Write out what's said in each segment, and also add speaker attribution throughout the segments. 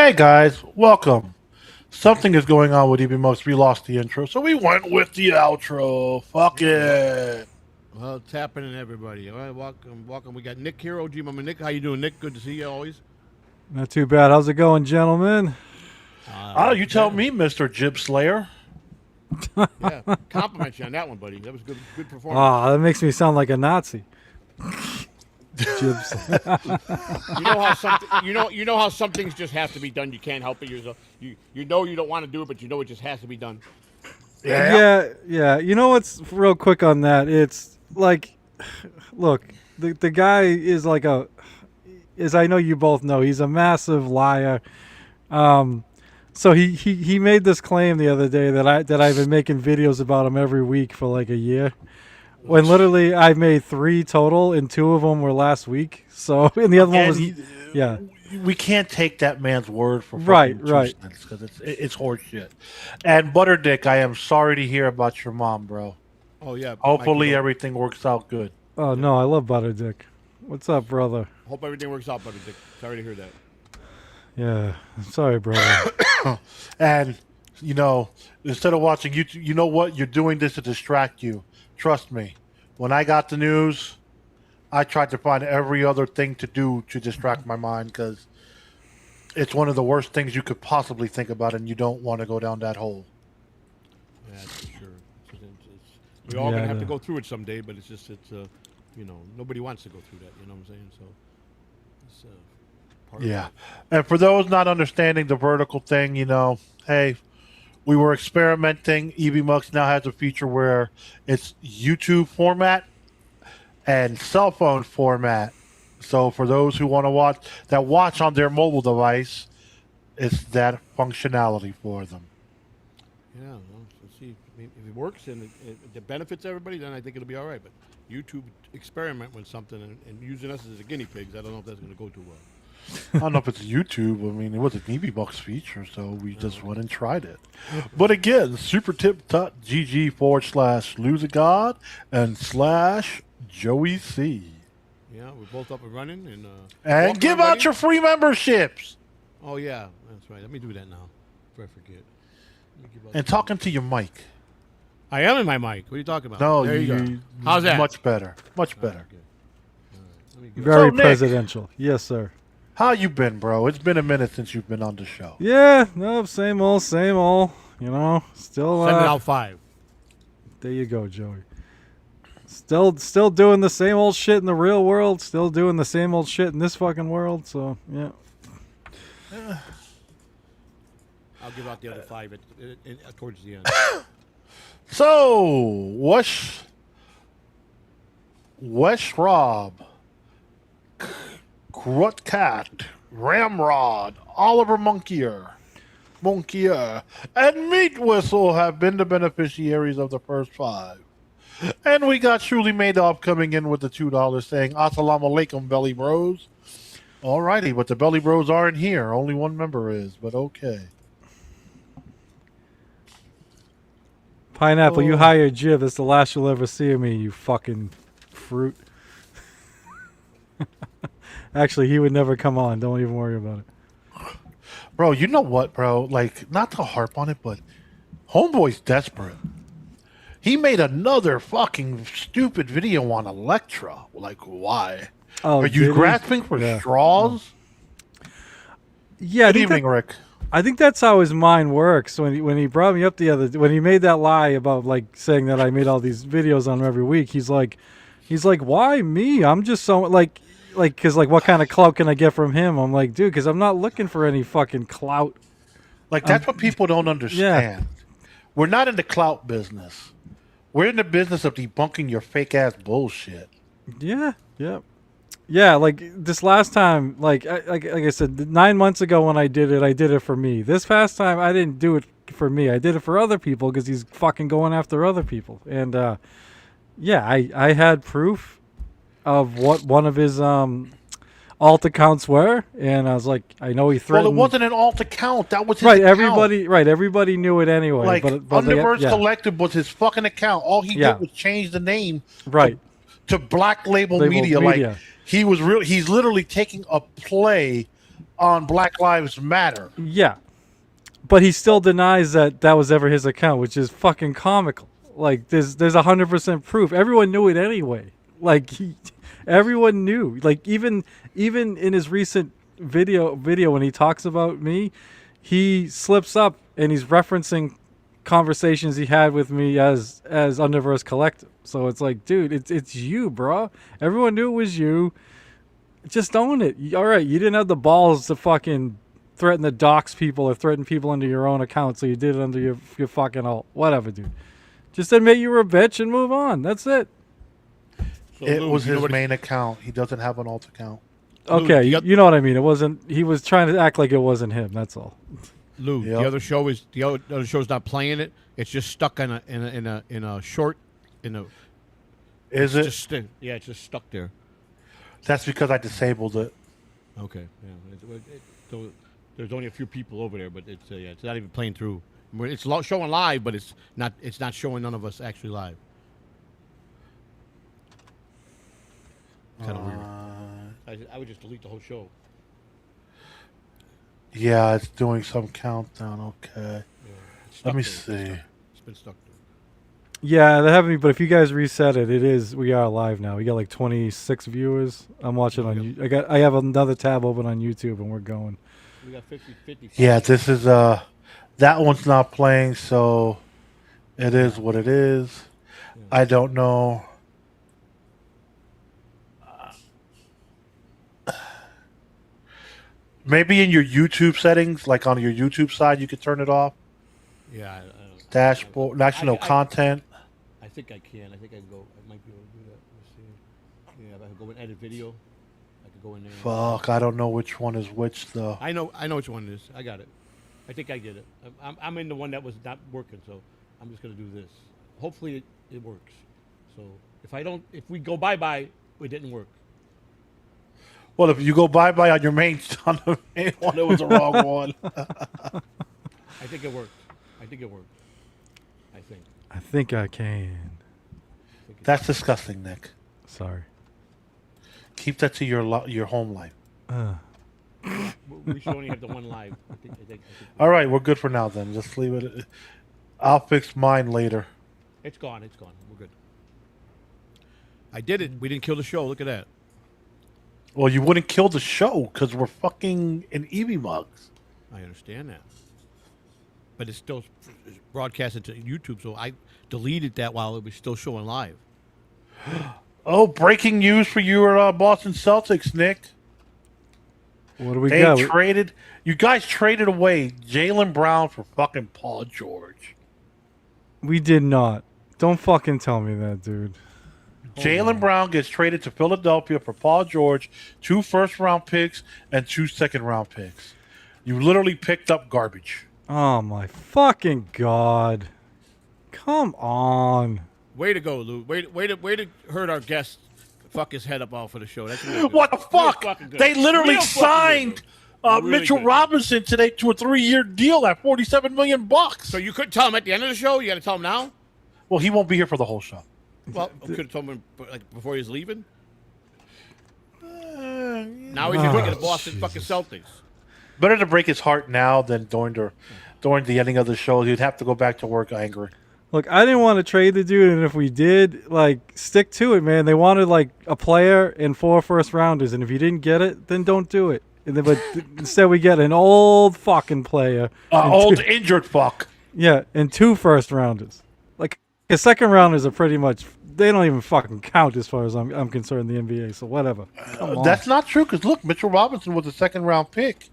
Speaker 1: Hey guys, welcome. Something is going on with EBMUX. We lost the intro, so we went with the outro. Fuck it.
Speaker 2: Well, it's happening, everybody. All right, welcome. We got Nick here, OG Mama Nick. How you doing, Nick? Good to see you always.
Speaker 3: Not too bad. How's it going, gentlemen?
Speaker 1: You tell me, Mr. Jib Slayer.
Speaker 2: Yeah, compliment you on that one, buddy. That was good performance.
Speaker 3: Oh, that makes me sound like a Nazi. Jibs.
Speaker 2: You know how some things just have to be done. You can't help it. You know you don't want to do it, but you know it just has to be done.
Speaker 3: Yeah. You know what's real quick on that? It's like, look, the guy is like as I know you both know, he's a massive liar. So he made this claim the other day that I've been making videos about him every week for like a year. When literally I made 3 total, and 2 of them were last week. So, and the other one was, yeah.
Speaker 1: We can't take that man's word for
Speaker 3: right,
Speaker 1: because it's horseshit. And Butterdick, I am sorry to hear about your mom, bro.
Speaker 2: Oh yeah.
Speaker 1: Hopefully everything works out good.
Speaker 3: Oh no, I love Butterdick. What's up, brother?
Speaker 2: Hope everything works out, Butterdick. Sorry to hear that.
Speaker 3: Yeah, sorry, brother.
Speaker 1: And instead of watching YouTube, you know what? You're doing this to distract you. Trust me, when I got the news, I tried to find every other thing to do to distract my mind because it's one of the worst things you could possibly think about, and you don't want to go down that hole.
Speaker 2: Yeah, that's for sure. We're all going to have to go through it someday, but it's nobody wants to go through that, you know what I'm saying? So, it's part of it.
Speaker 1: And for those not understanding the vertical thing, hey, we were experimenting. EBMUX now has a feature where it's YouTube format and cell phone format. So for those who want to watch on their mobile device, it's that functionality for them.
Speaker 2: Yeah, well, let's see if it works and it benefits everybody. Then I think it'll be all right. But YouTube experiment with something and using us as a guinea pigs, I don't know if that's going to go too well.
Speaker 1: I don't know if it's YouTube. I mean, it was an EBMUX feature, so we just went and tried it. But again, supertip.gg/Lou The God and /Joey.C.
Speaker 2: Yeah, we're both up and running.
Speaker 1: And give out your free memberships.
Speaker 2: Oh, yeah, that's right. Let me do that now before I forget.
Speaker 1: And talking to your mic.
Speaker 2: I am in my mic. What are you talking about?
Speaker 1: No,
Speaker 2: there you go. How's that?
Speaker 1: Much better. Much better.
Speaker 2: All right,
Speaker 3: Very
Speaker 1: Nick,
Speaker 3: presidential. Yes, sir.
Speaker 1: How you been, bro? It's been a minute since you've been on the show.
Speaker 3: Yeah, no, same old. Still
Speaker 2: send it out 5.
Speaker 3: There you go, Joey. Still doing the same old shit in the real world. Still doing the same old shit in this fucking world. So yeah.
Speaker 2: I'll give out the other 5 towards the end.
Speaker 1: So, West Rob, Crutcat, Ramrod, Oliver Monkier, and Meat Whistle have been the beneficiaries of the first 5. And we got Truly Madoff coming in with the $2 saying, Assalamu alaikum, Belly Bros. Alrighty, but the Belly Bros aren't here. Only one member is, but okay.
Speaker 3: Pineapple, you hired Jib. It's the last you'll ever see of me, you fucking fruit. Actually, he would never come on. Don't even worry about it.
Speaker 1: Bro, you know what, bro? Like, not to harp on it, but Homeboy's desperate. He made another fucking stupid video on Electra. Like, why?
Speaker 3: Oh,
Speaker 1: are you grasping for straws?
Speaker 3: Yeah.
Speaker 1: Good evening, Rick.
Speaker 3: I think that's how his mind works. When he brought me up when he made that lie about like saying that I made all these videos on him every week, he's like, why me? I'm just so because what kind of clout can I get from him? I'm like, dude, because I'm not looking for any fucking clout.
Speaker 1: Like that's what people don't understand. Yeah. We're not in the clout business. We're in the business of debunking your fake ass bullshit.
Speaker 3: Yeah. Like this last time, like I said, 9 months ago when I did it for me. This past time, I didn't do it for me. I did it for other people because he's fucking going after other people. And I had proof of what one of his alt accounts were, and I was like, I know he threatened.
Speaker 1: Well, it wasn't an alt account. That was his
Speaker 3: account. Everybody knew it anyway.
Speaker 1: Like, Underverse Collective was his fucking account. All he did was change the name to Black Label Media. Like, he's literally taking a play on Black Lives Matter.
Speaker 3: Yeah. But he still denies that was ever his account, which is fucking comical. Like there's 100% proof. Everyone knew it anyway. Like everyone knew. Like even in his recent video when he talks about me, he slips up and he's referencing conversations he had with me as Underverse Collective. So it's like, dude, it's you, bro. Everyone knew it was you. Just own it. All right, you didn't have the balls to fucking threaten to dox people or threaten people under your own account, so you did it under your fucking alt. Whatever, dude. Just admit you were a bitch and move on. That's it.
Speaker 1: So it was his main account. He doesn't have an alt account.
Speaker 3: Okay, Lou, you know what I mean. It wasn't. He was trying to act like it wasn't him. That's all.
Speaker 2: Lou, the other show's not playing it. It's just stuck in a short.
Speaker 1: Is it?
Speaker 2: Yeah, it's just stuck there.
Speaker 1: That's because I disabled it.
Speaker 2: Okay. Yeah. There's only a few people over there, but it's not even playing through. It's showing live, but it's not showing none of us actually live. Kind of weird. I would just delete the whole show.
Speaker 1: Yeah, it's doing some countdown. Okay.
Speaker 2: Yeah,
Speaker 1: let me see.
Speaker 2: It's been stuck there.
Speaker 3: Yeah, they have me. But if you guys reset it, we are live now. We got like 26 viewers. I'm watching on. I have another tab open on YouTube, and we're going.
Speaker 2: We got 50.
Speaker 1: Yeah, this is that one's not playing, so it is what it is. Yeah. I don't know. Maybe in your YouTube settings, like on your YouTube side, you could turn it off.
Speaker 2: Yeah.
Speaker 1: Dashboard, national content.
Speaker 2: I think I can. I think I can go. I might be able to do that. Let's see. Yeah, if I could go and edit video, I could go in there.
Speaker 1: Fuck, I don't know which one is which though.
Speaker 2: I know which one it is. I got it. I think I get it. I'm in the one that was not working, so I'm just gonna do this. Hopefully it works. So if we go bye, it didn't work.
Speaker 1: Well, if you go bye on your main one, it was the wrong one.
Speaker 2: I think it worked.
Speaker 3: I think I can.
Speaker 1: That's disgusting, Nick.
Speaker 3: Sorry.
Speaker 1: Keep that to your home life.
Speaker 2: We should only have the one live. I think
Speaker 1: all right, we're good for now then. Just leave it. I'll fix mine later.
Speaker 2: It's gone. We're good. I did it. We didn't kill the show. Look at that.
Speaker 1: Well, you wouldn't kill the show because we're fucking in EV mugs.
Speaker 2: I understand that. But it's still broadcasted to YouTube, so I deleted that while it was still showing live.
Speaker 1: Oh, breaking news for your Boston Celtics, Nick.
Speaker 3: What do we got?
Speaker 1: You guys traded away Jaylen Brown for fucking Paul George.
Speaker 3: We did not. Don't fucking tell me that, dude.
Speaker 1: Jaylen Brown gets traded to Philadelphia for Paul George, 2 first-round picks, and 2 second-round picks. You literally picked up garbage.
Speaker 3: Oh, my fucking God. Come on.
Speaker 2: Way to go, Lou. Way to hurt our guest. Fuck his head up all for the show. That's really
Speaker 1: what the fuck? They literally signed Mitchell Robinson today to a 3-year deal at $47 million.
Speaker 2: So you couldn't tell him at the end of the show? You got to tell him now?
Speaker 1: Well, he won't be here for the whole show.
Speaker 2: Well, I could have told him before he was leaving. Now he's looking at the Boston fucking Celtics.
Speaker 1: Better to break his heart now than during the ending of the show. He'd have to go back to work angry.
Speaker 3: Look, I didn't want to trade the dude, and if we did, stick to it, man. They wanted a player and 4 first-rounders, and if you didn't get it, then don't do it. But instead, we get an old fucking player,
Speaker 1: injured fuck.
Speaker 3: Yeah, and 2 first-rounders. The second-rounders are pretty much. They don't even fucking count as far as I'm concerned in the NBA. So whatever.
Speaker 1: That's not true because look, Mitchell Robinson was a 2nd-round pick,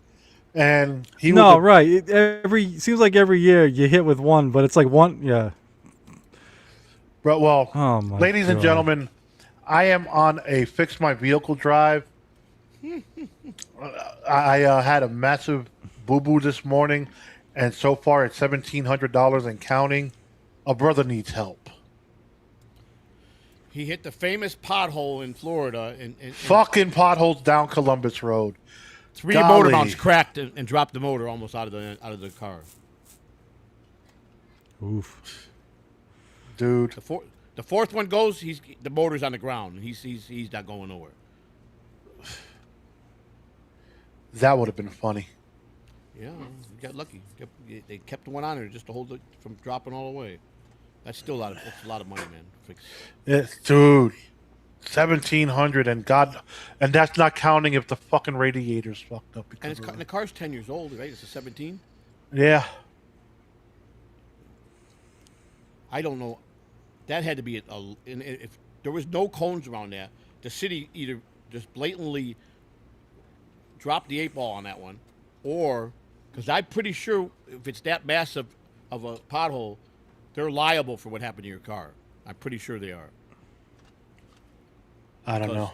Speaker 1: and he
Speaker 3: right. Seems like every year you hit with one, but it's like one. Yeah.
Speaker 1: But ladies and gentlemen, I am on a fix my vehicle drive. I had a massive boo-boo this morning, and so far it's $1,700 and counting. A brother needs help.
Speaker 2: He hit the famous pothole in Florida.
Speaker 1: Fucking potholes down Columbus Road.
Speaker 2: 3 motor mounts cracked and dropped the motor almost out of the car.
Speaker 3: Oof.
Speaker 1: Dude.
Speaker 2: The fourth one goes, the motor's on the ground. And he's not going nowhere.
Speaker 1: That would have been funny.
Speaker 2: Yeah, you got lucky. They kept one on there just to hold it from dropping all the way. That's still that's a lot of money, man. Fix.
Speaker 1: Dude, 1,700 and that's not counting if the fucking radiator's fucked up.
Speaker 2: And the car's 10 years old, right? It's a 17.
Speaker 1: Yeah.
Speaker 2: I don't know. That had to be if there was no cones around that, the city either just blatantly dropped the 8 ball on that one, or because I'm pretty sure if it's that massive of a pothole, they're liable for what happened to your car. I'm pretty sure they are.
Speaker 1: I don't know.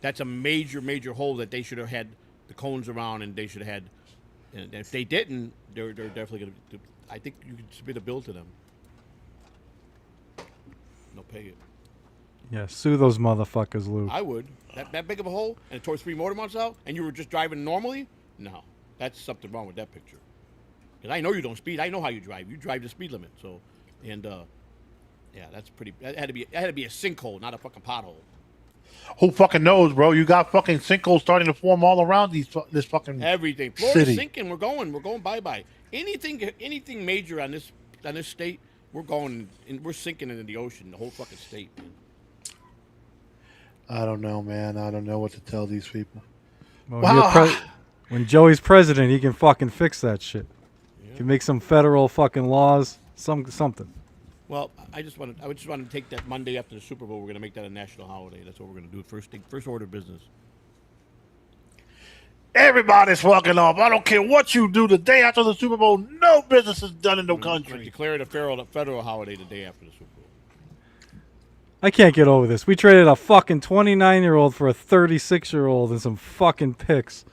Speaker 2: That's a major hole that they should have had the cones around, and they should have had. And if they didn't, they're definitely going to. I think you could submit a bill to them. They'll pay it.
Speaker 3: Yeah, sue those motherfuckers, Lou.
Speaker 2: I would. That big of a hole, and it tore 3 motor mounts out, and you were just driving normally? No. That's something wrong with that picture. Because I know you don't speed. I know how you drive. You drive the speed limit. So, and yeah, that's pretty. That had to be a sinkhole, not a fucking pothole.
Speaker 1: Who fucking knows, bro? You got fucking sinkholes starting to form all around this fucking
Speaker 2: everything. Florida's
Speaker 1: city.
Speaker 2: sinking. We're going bye. Anything major on this state, we're going and we're sinking into the ocean. The whole fucking state, man.
Speaker 1: I don't know, man. I don't know what to tell these people.
Speaker 3: Well,
Speaker 1: wow.
Speaker 3: When Joey's president, he can fucking fix that shit.
Speaker 2: Yeah.
Speaker 3: He can make some federal fucking laws, something.
Speaker 2: Well, I just want to take that Monday after the Super Bowl. We're going to make that a national holiday. That's what we're going to do. First order of business.
Speaker 1: Everybody's fucking off. I don't care what you do the day after the Super Bowl. No business is done in no country.
Speaker 2: Declare it a federal holiday the day after the Super Bowl.
Speaker 3: I can't get over this. We traded a fucking 29-year-old for a 36-year-old and some fucking picks.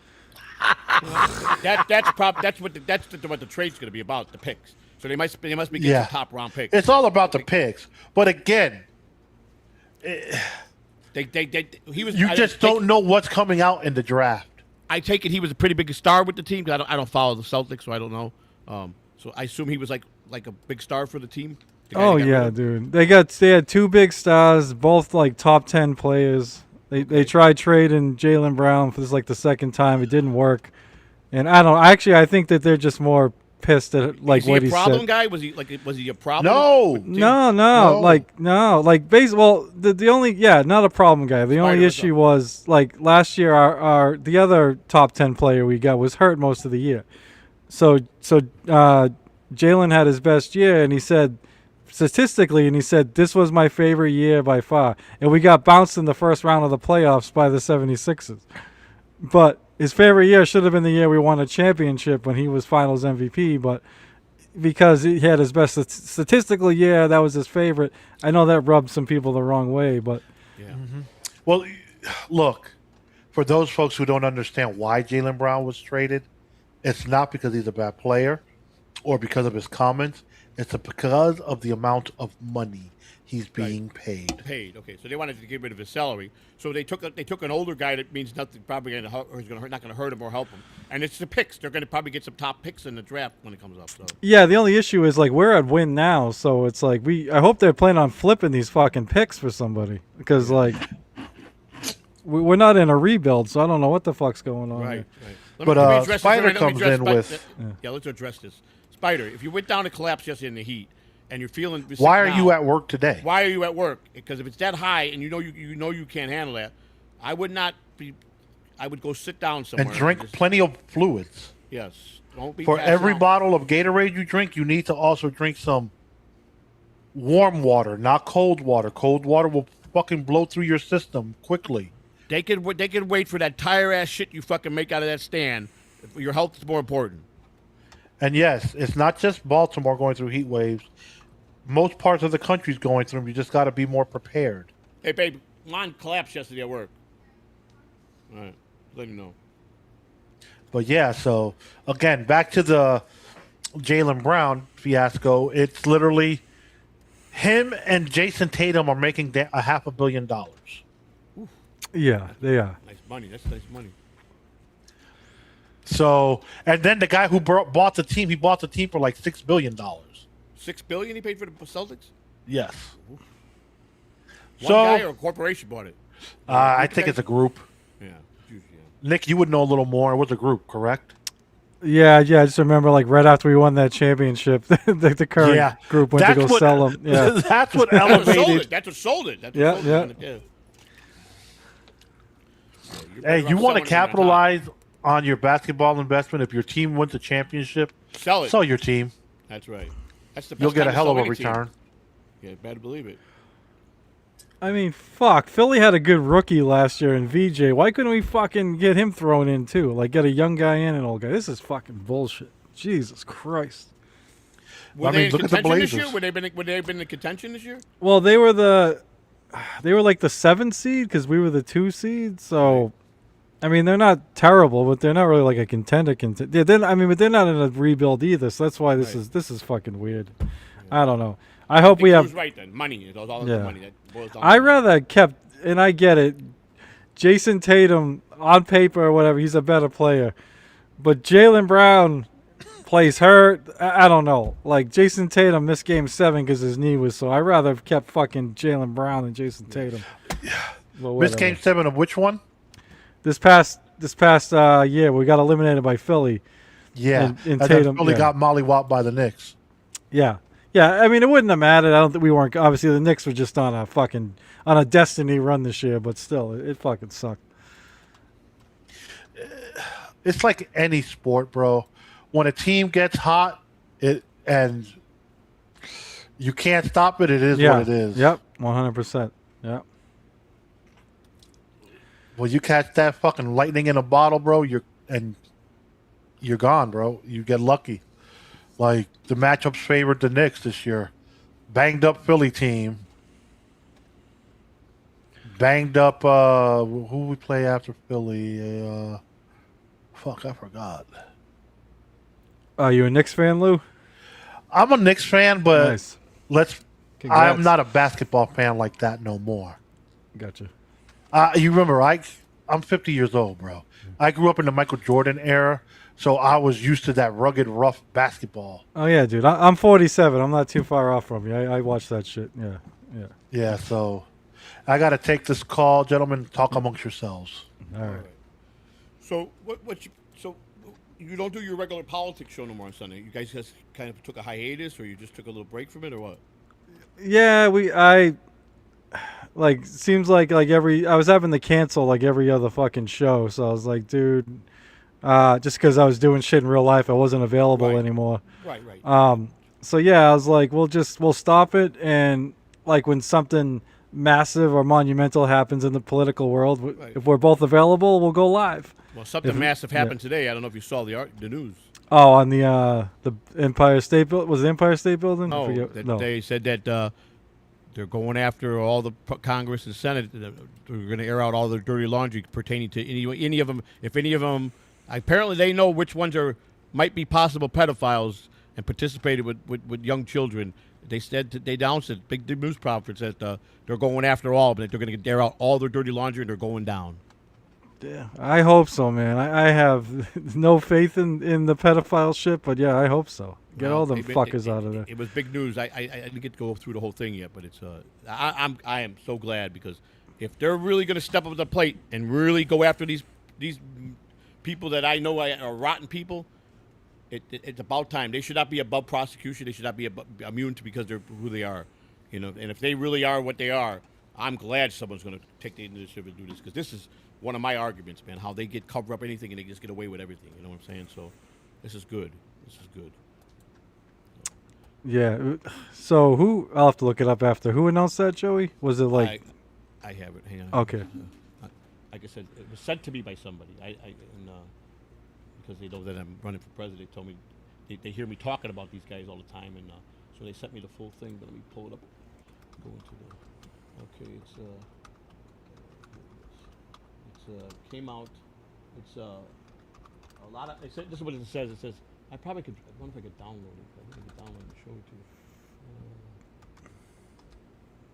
Speaker 2: That's what the trade's going to be about. The picks. So they must be getting some top round picks.
Speaker 1: It's all about the picks. But again,
Speaker 2: he was.
Speaker 1: You just don't know what's coming out in the draft.
Speaker 2: I take it he was a pretty big star with the team. Cause I don't follow the Celtics, so I don't know. So I assume he was like a big star for the team.
Speaker 3: Oh yeah, dude. They had 2 big stars, both like top 10 players. They tried trading Jaylen Brown for this like the second time. It didn't work. And I think that they're just more pissed at like what he said. Was he a
Speaker 2: problem guy? Was he a problem?
Speaker 1: No.
Speaker 3: Like baseball. The only not a problem guy. The only issue was like last year our the other top 10 player we got was hurt most of the year. So Jaylen had his best year, and he said statistically, this was my favorite year by far, and we got bounced in the first round of the playoffs by the 76ers. But his favorite year should have been the year we won a championship when he was Finals MVP, but because he had his best statistical year, that was his favorite. I know that rubbed some people the wrong way, but
Speaker 2: yeah.
Speaker 1: Mm-hmm. Well, look, for those folks who don't understand why Jaylen Brown was traded, it's not because he's a bad player or because of his comments. It's because of the amount of money he's being paid.
Speaker 2: Okay, so they wanted to get rid of his salary. So they took an older guy that means nothing, probably not going to hurt him or help him. And it's the picks. They're going to probably get some top picks in the draft when it comes up. So
Speaker 3: yeah, the only issue is like we're at win now, so it's like I hope they're planning on flipping these fucking picks for somebody because like we're not in a rebuild, so I don't know what the fuck's going on.
Speaker 2: Right.
Speaker 1: But Spider comes in with.
Speaker 2: Let's address this. Spider, if you went down to collapse yesterday in the heat and you're feeling
Speaker 1: why are you at work today?
Speaker 2: Why are you at work? Because if it's that high and you know you can't handle that, I would go sit down somewhere
Speaker 1: and drink plenty of fluids.
Speaker 2: Yes. Don't be
Speaker 1: for every bottle of Gatorade you drink, you need to also drink some warm water, not cold water. Cold water will fucking blow through your system quickly.
Speaker 2: They could wait for that tire ass shit you fucking make out of that stand. Your health is more important.
Speaker 1: And yes, it's not just Baltimore going through heat waves. Most parts of the country's going through them. You just got to be more prepared.
Speaker 2: Hey, babe, mine collapsed yesterday at work. All right, let me know.
Speaker 1: But yeah, so again, back to the Jaylen Brown fiasco. It's literally him and Jason Tatum are making $500 million.
Speaker 2: Oof.
Speaker 3: Yeah, they are.
Speaker 2: Nice money. That's nice money.
Speaker 1: So, and then the guy who bought the team, he bought the team for like $6 billion.
Speaker 2: $6 billion he paid for the Celtics?
Speaker 1: Yes.
Speaker 2: One guy or a corporation bought it?
Speaker 1: I think it's a group.
Speaker 2: Yeah.
Speaker 1: Nick, you would know a little more. It was a group, correct?
Speaker 3: Yeah, I just remember like right after we won that championship, the current
Speaker 1: Yeah,
Speaker 3: group went to go sell them. Yeah,
Speaker 1: that's what
Speaker 2: That's what sold
Speaker 1: elevated.
Speaker 2: it. That's what sold it. That's what
Speaker 3: Yeah,
Speaker 2: sold
Speaker 3: yeah.
Speaker 2: it. Yeah. You're
Speaker 1: Hey,
Speaker 2: better
Speaker 1: you
Speaker 2: off
Speaker 1: want to
Speaker 2: selling it when you're on top.
Speaker 1: capitalize on your basketball investment? If your team wins the championship,
Speaker 2: Sell it.
Speaker 1: sell your team.
Speaker 2: That's right. That's the best
Speaker 1: You'll get
Speaker 2: time
Speaker 1: a
Speaker 2: to
Speaker 1: hell
Speaker 2: sell
Speaker 1: of a
Speaker 2: any team.
Speaker 1: return.
Speaker 2: Yeah, better believe it.
Speaker 3: I mean, fuck. Philly had a good rookie last year in VJ. Why couldn't we fucking get him thrown in too? Like get a young guy in and an old guy. This is fucking bullshit. Jesus Christ.
Speaker 2: Were
Speaker 1: I
Speaker 2: they
Speaker 1: mean,
Speaker 2: in
Speaker 1: look at the
Speaker 2: contention this year?
Speaker 1: Blazers.
Speaker 2: Would they have been in contention this year?
Speaker 3: Well, they were like the 7th seed because we were the 2 seed. So, I mean, they're not terrible, but they're not really like a contender. Yeah, but they're not in a rebuild either. So that's why this is fucking weird. I don't know. I hope we have.
Speaker 2: Right then, money. It was all
Speaker 3: Yeah.
Speaker 2: the money that boils down.
Speaker 3: I rather kept, and I get it. Jason Tatum on paper or whatever, he's a better player, but Jaylen Brown plays hurt. I don't know. Like Jason Tatum missed Game 7 because his knee was so. I rather have kept fucking Jaylen Brown than Jason Tatum. Well,
Speaker 1: Miss
Speaker 3: whatever.
Speaker 1: Game 7 of which one?
Speaker 3: This past year, we got eliminated by Philly.
Speaker 1: Yeah,
Speaker 3: And
Speaker 1: and
Speaker 3: Tatum,
Speaker 1: then Philly
Speaker 3: yeah.
Speaker 1: got mollywopped by the Knicks.
Speaker 3: Yeah. Yeah, I mean, it wouldn't have mattered. I don't think we weren't. Obviously, the Knicks were just on a destiny run this year, but still, it fucking sucked.
Speaker 1: It's like any sport, bro. When a team gets hot, and you can't stop it. It is
Speaker 3: Yeah.
Speaker 1: what it is.
Speaker 3: Yep. 100%. Yep.
Speaker 1: Well, you catch that fucking lightning in a bottle, bro. You're gone, bro. You get lucky. Like the matchups favored the Knicks this year. Banged up Philly team. Banged up who we play after Philly? Fuck, I forgot.
Speaker 3: Are you a Knicks fan, Lou?
Speaker 1: I'm a Knicks fan, but
Speaker 3: Nice.
Speaker 1: let's.
Speaker 3: Congrats.
Speaker 1: I'm not a basketball fan like that no more.
Speaker 3: Gotcha.
Speaker 1: You remember, I'm 50 years old, bro. I grew up in the Michael Jordan era, so I was used to that rugged, rough basketball.
Speaker 3: Oh yeah, dude. I'm 47. I'm not too far off from you. I watched that shit. Yeah. Yeah.
Speaker 1: Yeah, so I got to take this call, gentlemen. Talk amongst yourselves.
Speaker 3: All right.
Speaker 2: So so you don't do your regular politics show no more on Sunday. You guys just kind of took a hiatus, or you just took a little break from it, or what?
Speaker 3: Yeah, seems like I was having to cancel like every other fucking show, so I was like, dude, just because I was doing shit in real life, I wasn't available
Speaker 2: Right.
Speaker 3: anymore.
Speaker 2: Right.
Speaker 3: So yeah, I was like, we'll stop it, and like when something massive or monumental happens in the political world,
Speaker 2: Right.
Speaker 3: if we're both available, we'll go live.
Speaker 2: Well, something massive happened today. I don't know if you saw the news.
Speaker 3: Oh, on the Empire State Building. Was it Empire State Building? I
Speaker 2: No,
Speaker 3: forget. No.
Speaker 2: they said that they're going after all the Congress and Senate. They're going to air out all their dirty laundry pertaining to any of them. If any of them, apparently they know which ones might be possible pedophiles and participated with young children. They said they announced it, big news conference that they're going after all, but they're going to air out all their dirty laundry and they're going down.
Speaker 3: Yeah, I hope so, man. I have no faith in the pedophile shit, but yeah, I hope so. Get all them fuckers out of there.
Speaker 2: It was big news. I didn't get to go through the whole thing yet, but it's I am so glad, because if they're really going to step up to the plate and really go after these people that I know are rotten people, it's about time. They should not be above prosecution. They should not be immune to because they're who they are, And if they really are what they are, I'm glad someone's going to take the initiative and do this, because this is one of my arguments, man. How they cover up anything and they just get away with everything. You know what I'm saying? So this is good. This is good.
Speaker 3: Yeah. So I'll have to look it up after. Who announced that, Joey? Was it like?
Speaker 2: I have it. Hang on.
Speaker 3: Okay.
Speaker 2: Like I said, it was sent to me by somebody. Because they know that I'm running for president. They told me they hear me talking about these guys all the time, and so they sent me the full thing. But let me pull it up. Go into the. Okay, it's came out. It's a lot of. This is what it says. It says I probably could. I wonder if I could download it. I think I could download it and show it to you.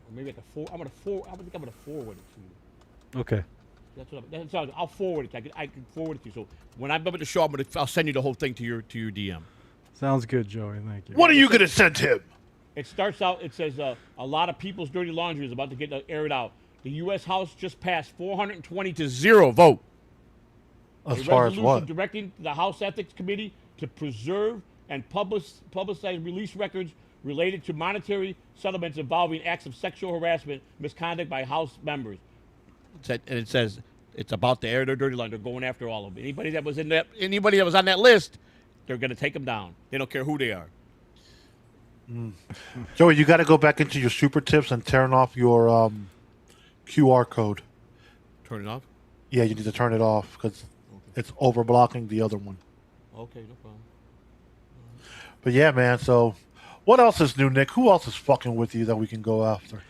Speaker 2: Or maybe I could forward. I think I'm gonna forward it to you.
Speaker 3: Okay.
Speaker 2: That's what I'll forward it to you. I can forward it to you. So when I'm about to show, I'll send you the whole thing to your DM.
Speaker 3: Sounds good, Joey. Thank you.
Speaker 1: What are you going to send him?
Speaker 2: It starts out. It says a lot of people's dirty laundry is about to get aired out. The U.S. House just passed 420 to 0 vote
Speaker 1: As
Speaker 2: A
Speaker 1: far as
Speaker 2: resolution
Speaker 1: what?
Speaker 2: directing the House Ethics Committee to preserve and publicize release records related to monetary settlements involving acts of sexual harassment, misconduct by House members. And it says it's about to air their dirty line. They're going after all of them. Anybody that was on that list, they're going to take them down. They don't care who they are.
Speaker 1: Joey, you got to go back into your super tips and turn off your QR code.
Speaker 2: Turn it off?
Speaker 1: Yeah, you need to turn it off because it's over blocking the other one.
Speaker 2: Okay, no problem.
Speaker 1: But yeah, man. So, what else is new, Nick? Who else is fucking with you that we can go after?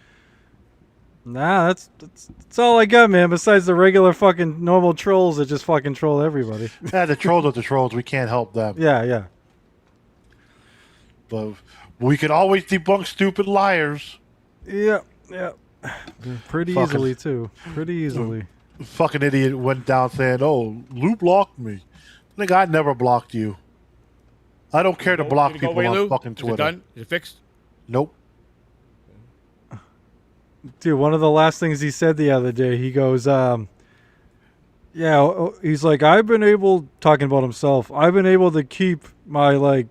Speaker 3: Nah, that's all I got, man. Besides the regular fucking normal trolls that just fucking troll everybody.
Speaker 1: Yeah, the trolls are the trolls. We can't help them.
Speaker 3: Yeah.
Speaker 1: But we can always debunk stupid liars.
Speaker 3: Yeah. Pretty easily too. Pretty easily.
Speaker 1: Fucking idiot went down saying, "Oh, Lou blocked me." Nigga, I never blocked you. I don't care to block people on fucking Twitter.
Speaker 2: Is it done? Is it fixed?
Speaker 1: Nope.
Speaker 3: Dude, one of the last things he said the other day, he goes, he's like, talking about himself, I've been able to keep my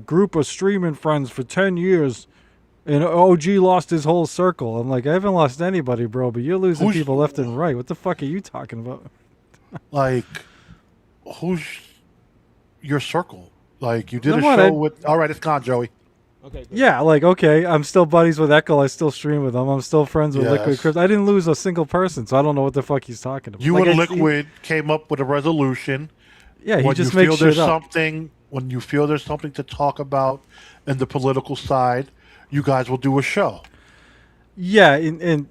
Speaker 3: group of streaming friends for 10 years, and OG lost his whole circle. I'm like, I haven't lost anybody, bro, but you're losing people left and right. What the fuck are you talking about?
Speaker 1: Like, who's your circle? Like, you did a show with... All right, it's gone, Joey.
Speaker 2: Okay. Good.
Speaker 3: Yeah, like, okay, I'm still buddies with Echo. I still stream with him. I'm still friends with Liquid Chris. I didn't lose a single person, so I don't know what the fuck he's talking about.
Speaker 1: You and Liquid came up with a resolution.
Speaker 3: Yeah, he just makes shit up.
Speaker 1: When you feel there's something to talk about in the political side, you guys will do a show.
Speaker 3: Yeah, and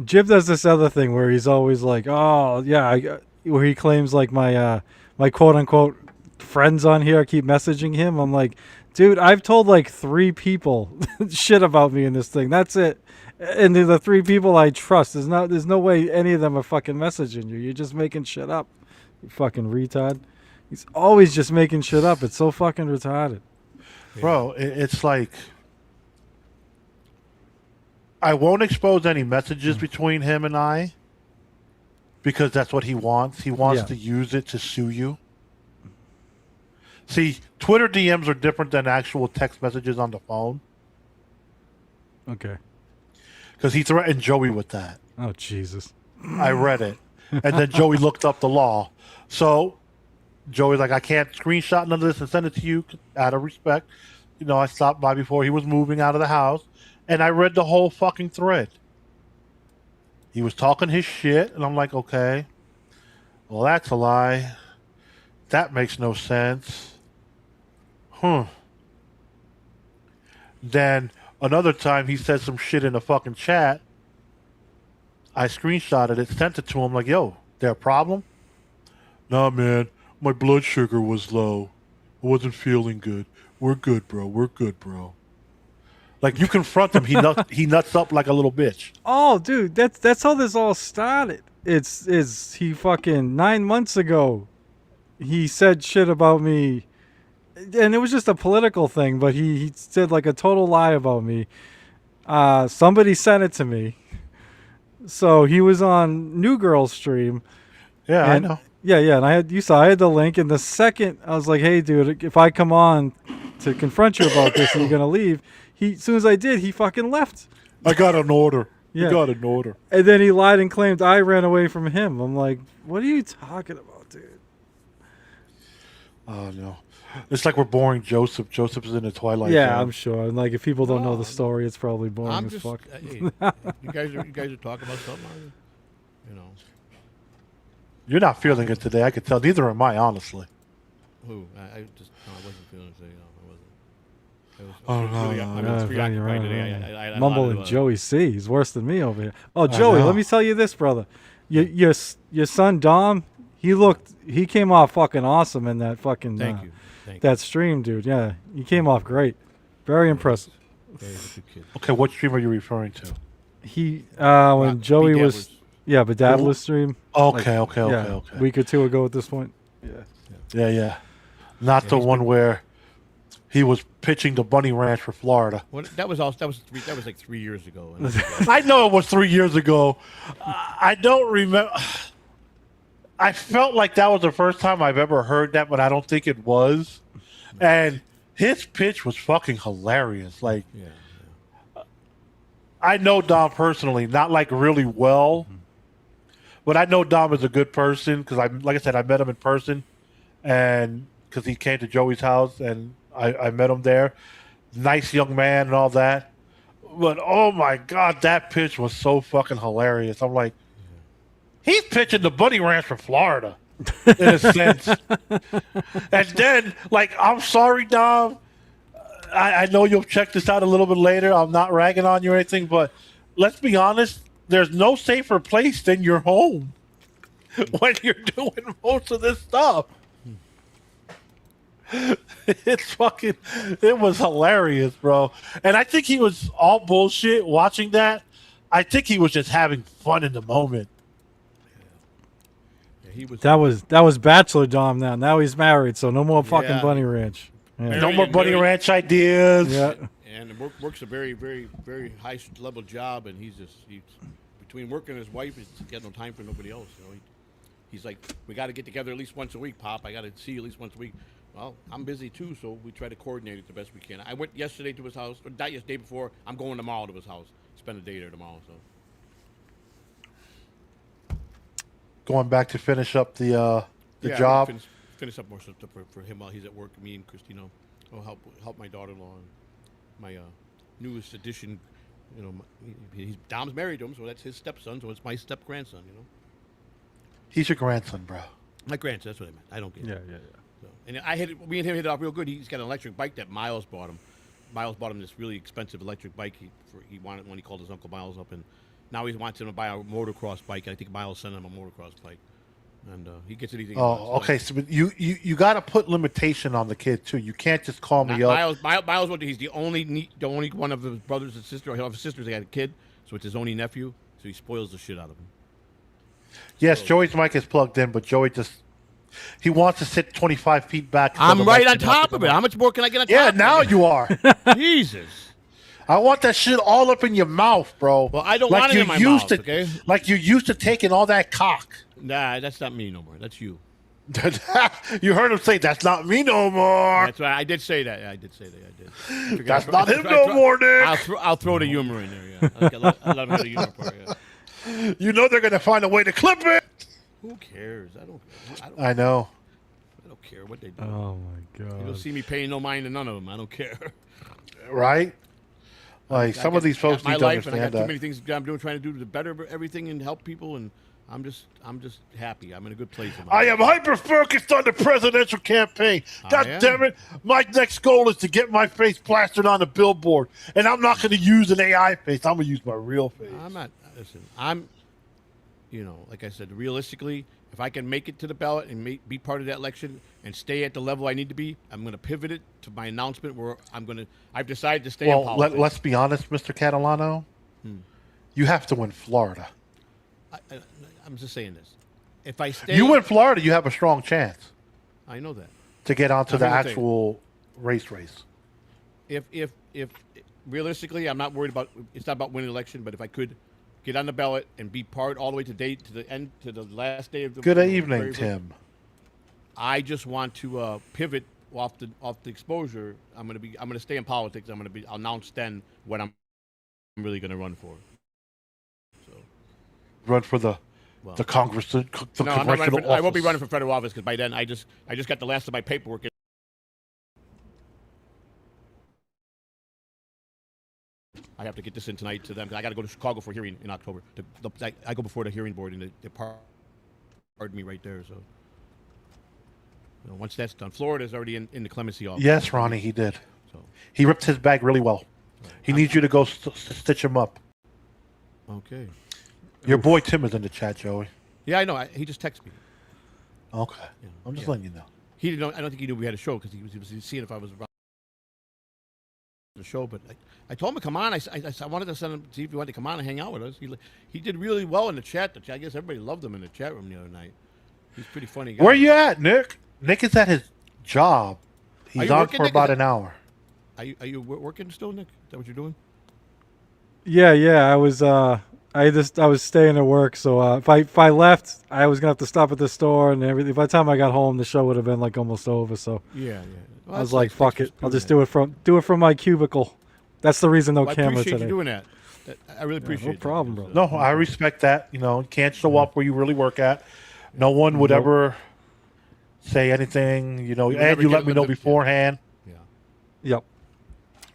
Speaker 3: Jib does this other thing where he's always like, oh, yeah, where he claims like my quote-unquote friends on here keep messaging him. I'm like, dude, I've told like 3 people shit about me in this thing. That's it. And they're the 3 people I trust. There's no way any of them are fucking messaging you. You're just making shit up. You fucking retard. He's always just making shit up. It's so fucking retarded.
Speaker 1: Bro, it's like... I won't expose any messages between him and I because that's what he wants. He wants to use it to sue you. See, Twitter DMs are different than actual text messages on the phone.
Speaker 3: Okay.
Speaker 1: Because he threatened Joey with that.
Speaker 3: Oh, Jesus.
Speaker 1: I read it. And then Joey looked up the law. So Joey's like, I can't screenshot none of this and send it to you out of respect. You know, I stopped by before he was moving out of the house. And I read the whole fucking thread. He was talking his shit. And I'm like, okay. Well, that's a lie. That makes no sense. Then another time he said some shit in a fucking chat. I screenshotted it, sent it to him like, yo, there a problem? Nah, man, my blood sugar was low. I wasn't feeling good. We're good, bro. We're good, bro. Like, you confront him, he nuts up like a little bitch.
Speaker 3: Oh, dude, that's how this all started. He fucking 9 months ago, he said shit about me. And it was just a political thing, but he said like a total lie about me. Somebody sent it to me. So he was on New Girl's stream.
Speaker 1: Yeah, I know.
Speaker 3: Yeah, and I had the link, and the second I was like, hey dude, if I come on to confront you about this and you're gonna leave, as soon as I did, he fucking left.
Speaker 1: I got an order.
Speaker 3: Yeah.
Speaker 1: I got an order.
Speaker 3: And then he lied and claimed I ran away from him. I'm like, what are you talking about, dude?
Speaker 1: Oh no. It's like we're boring Joseph. Joseph's in the Twilight
Speaker 3: Yeah,
Speaker 1: Zone.
Speaker 3: I'm sure. And like, if people don't know the story, it's probably boring as fuck.
Speaker 2: Hey, you guys are talking about something, are you? You know.
Speaker 1: You're not feeling it today. I could tell. Neither am I, honestly.
Speaker 2: Who? I wasn't feeling it today. I was preoccupied today.
Speaker 3: Mumbling Joey C. He's worse than me over here. Oh, Joey, let me tell you this, brother. Your son Dom, he came off fucking awesome in that fucking
Speaker 2: Thank you.
Speaker 3: that stream, dude. Yeah, he came off great. Very impressive.
Speaker 1: Okay, what stream are you referring to?
Speaker 3: He when Joey was Bedaddler's stream.
Speaker 1: Okay.
Speaker 3: A week or 2 ago at this point.
Speaker 1: Yeah. Not the one where he was pitching the Bunny Ranch for Florida.
Speaker 2: Well, that was like 3 years ago.
Speaker 1: I know it was 3 years ago. I don't remember. I felt like that was the first time I've ever heard that, but I don't think it was. And his pitch was fucking hilarious. Like,
Speaker 2: Yeah.
Speaker 1: I know Dom personally, not like really well, but I know Dom is a good person because like I said, I met him in person, and because he came to Joey's house and I met him there. Nice young man and all that. But oh my god, that pitch was so fucking hilarious. I'm like, he's pitching the Bunny Ranch for Florida, in a sense. And then, like, I'm sorry, Dom. I know you'll check this out a little bit later. I'm not ragging on you or anything, but let's be honest. There's no safer place than your home when you're doing most of this stuff. It's fucking. It was hilarious, bro. And I think he was all bullshit watching that. I think he was just having fun in the moment.
Speaker 2: Yeah, he was.
Speaker 3: That was Bachelor Dom now. Now he's married, so no more fucking
Speaker 2: Yeah.
Speaker 3: Bunny Ranch. Yeah.
Speaker 1: No more Bunny Ranch ideas.
Speaker 3: Yeah.
Speaker 2: And works a very, very, very high level job, and he's between working and his wife, he's got no time for nobody else. You know, he's like, we got to get together at least once a week, Pop. I got to see you at least once a week. Well, I'm busy too, so we try to coordinate it the best we can. I went yesterday to his house, or not yesterday, day before. I'm going tomorrow to his house. Spend a day there tomorrow. So
Speaker 1: Going back to finish up the job.
Speaker 2: Finish up more stuff for him while he's at work. Me and Christina will help my daughter-in-law and my newest addition. You know, Dom's married to him, so that's his stepson. So it's my step grandson. You know,
Speaker 1: He's your grandson, bro.
Speaker 2: my grandson. That's what I meant. I don't get it.
Speaker 3: Yeah.
Speaker 2: So, and me and him hit it off real good. He's got an electric bike that Miles bought him. Miles bought him this really expensive electric bike. He wanted when he called his Uncle Miles up, and now he wants him to buy a motocross bike. And I think Miles sent him a motocross bike, and he gets anything. He wants.
Speaker 1: Okay. So you got to put limitation on the kid too. You can't just call me up.
Speaker 2: Miles, he's the only one of his brothers and sisters. He'll have sisters. They had a kid, so it's his only nephew. So he spoils the shit out of him.
Speaker 1: Yes, Joey's mic is plugged in, but Joey he wants to sit 25 feet back. So
Speaker 2: I'm right on top of it. How much more can I get on top?
Speaker 1: Yeah,
Speaker 2: of
Speaker 1: now
Speaker 2: it?
Speaker 1: you are.
Speaker 2: Jesus.
Speaker 1: I want that shit all up in your mouth, bro.
Speaker 2: Well, I don't want it in my mouth, okay?
Speaker 1: Like you used to taking all that cock.
Speaker 2: Nah, that's not me no more. That's you.
Speaker 1: You heard him say, that's not me no more.
Speaker 2: That's right. I did say that. I did.
Speaker 1: That's not him no more, Nick.
Speaker 2: I'll throw the humor in there, yeah. I'll let him have the humor part, yeah.
Speaker 1: You know they're going to find a way to clip it.
Speaker 2: Who cares?
Speaker 1: I know.
Speaker 2: I don't care what they do.
Speaker 3: Oh my god.
Speaker 2: You don't see me paying no mind to none of them. I don't care.
Speaker 1: Right? Like some of these folks need to understand
Speaker 2: and I got
Speaker 1: that.
Speaker 2: too many things I'm trying to do to better everything and help people, and I'm just happy. I'm in a good place.
Speaker 1: I am hyper focused on the presidential campaign. God damn it! My next goal is to get my face plastered on a billboard, and I'm not going to use an AI face. I'm going to use my real face.
Speaker 2: I'm not. Listen, like I said, realistically, if I can make it to the ballot and be part of that election and stay at the level I need to be, I'm going to pivot it to my announcement where I've decided to stay in politics.
Speaker 1: Let's be honest, Mr. Catalano. You have to win Florida.
Speaker 2: I'm just saying this. If I stay...
Speaker 1: You win Florida, you have a strong chance.
Speaker 2: I know that.
Speaker 1: To get onto the actual race.
Speaker 2: If realistically, I'm not worried about... It's not about winning the election, but if I could get on the ballot and be part all the way to the last day of the...
Speaker 1: Good evening, Tim.
Speaker 2: I just want to pivot off the exposure. I'm gonna stay in politics. I'll announce then what I'm really gonna run for. So
Speaker 1: run for the Congress. No,
Speaker 2: I'm not running I won't be running for federal office because by then I just got the last of my paperwork. I have to get this in tonight to them because I got to go to Chicago for a hearing in October. I go before the hearing board and they pardon me right there. So once that's done, Florida's already in the clemency office.
Speaker 1: Yes, Ronnie, he did. So he ripped his bag really well. He needs you to go stitch him up.
Speaker 2: Okay.
Speaker 1: Your boy Tim is in the chat, Joey.
Speaker 2: Yeah, I know. He just texted me.
Speaker 1: Okay. Yeah. I'm just letting you know.
Speaker 2: He didn't know. I don't think he knew we had a show because he was seeing if I was around the show. But I told him to come on. I wanted to send him see if he wanted to come on and hang out with us. He did really well in the chat. I guess everybody loved him in the chat room the other night. He's a pretty funny guy.
Speaker 1: Where you at, Nick? Nick is at his job. He's on for about an hour.
Speaker 2: Are you working still, Nick? Is that what you're doing?
Speaker 3: Yeah. I was I was staying at work, so if I left, I was gonna have to stop at the store and everything. By the time I got home, the show would have been like almost over. So
Speaker 2: Yeah. Well,
Speaker 3: I was
Speaker 2: that's
Speaker 3: like,
Speaker 2: nice.
Speaker 3: "Fuck
Speaker 2: Thanks
Speaker 3: it,
Speaker 2: for
Speaker 3: I'll just
Speaker 2: doing
Speaker 3: do it from my cubicle." That's the reason no
Speaker 2: that. Well, I
Speaker 3: camera
Speaker 2: appreciate
Speaker 3: today.
Speaker 2: you doing that. I really appreciate
Speaker 3: no
Speaker 2: that.
Speaker 3: problem, bro.
Speaker 1: No, I respect that. You know, you can't show up where you really work at. No one would
Speaker 3: Nope.
Speaker 1: ever say anything. You know,
Speaker 2: You would
Speaker 1: and
Speaker 2: never
Speaker 1: you
Speaker 2: get
Speaker 1: let
Speaker 2: it
Speaker 1: me know
Speaker 2: lived-
Speaker 1: beforehand.
Speaker 2: Yeah.
Speaker 3: Yep.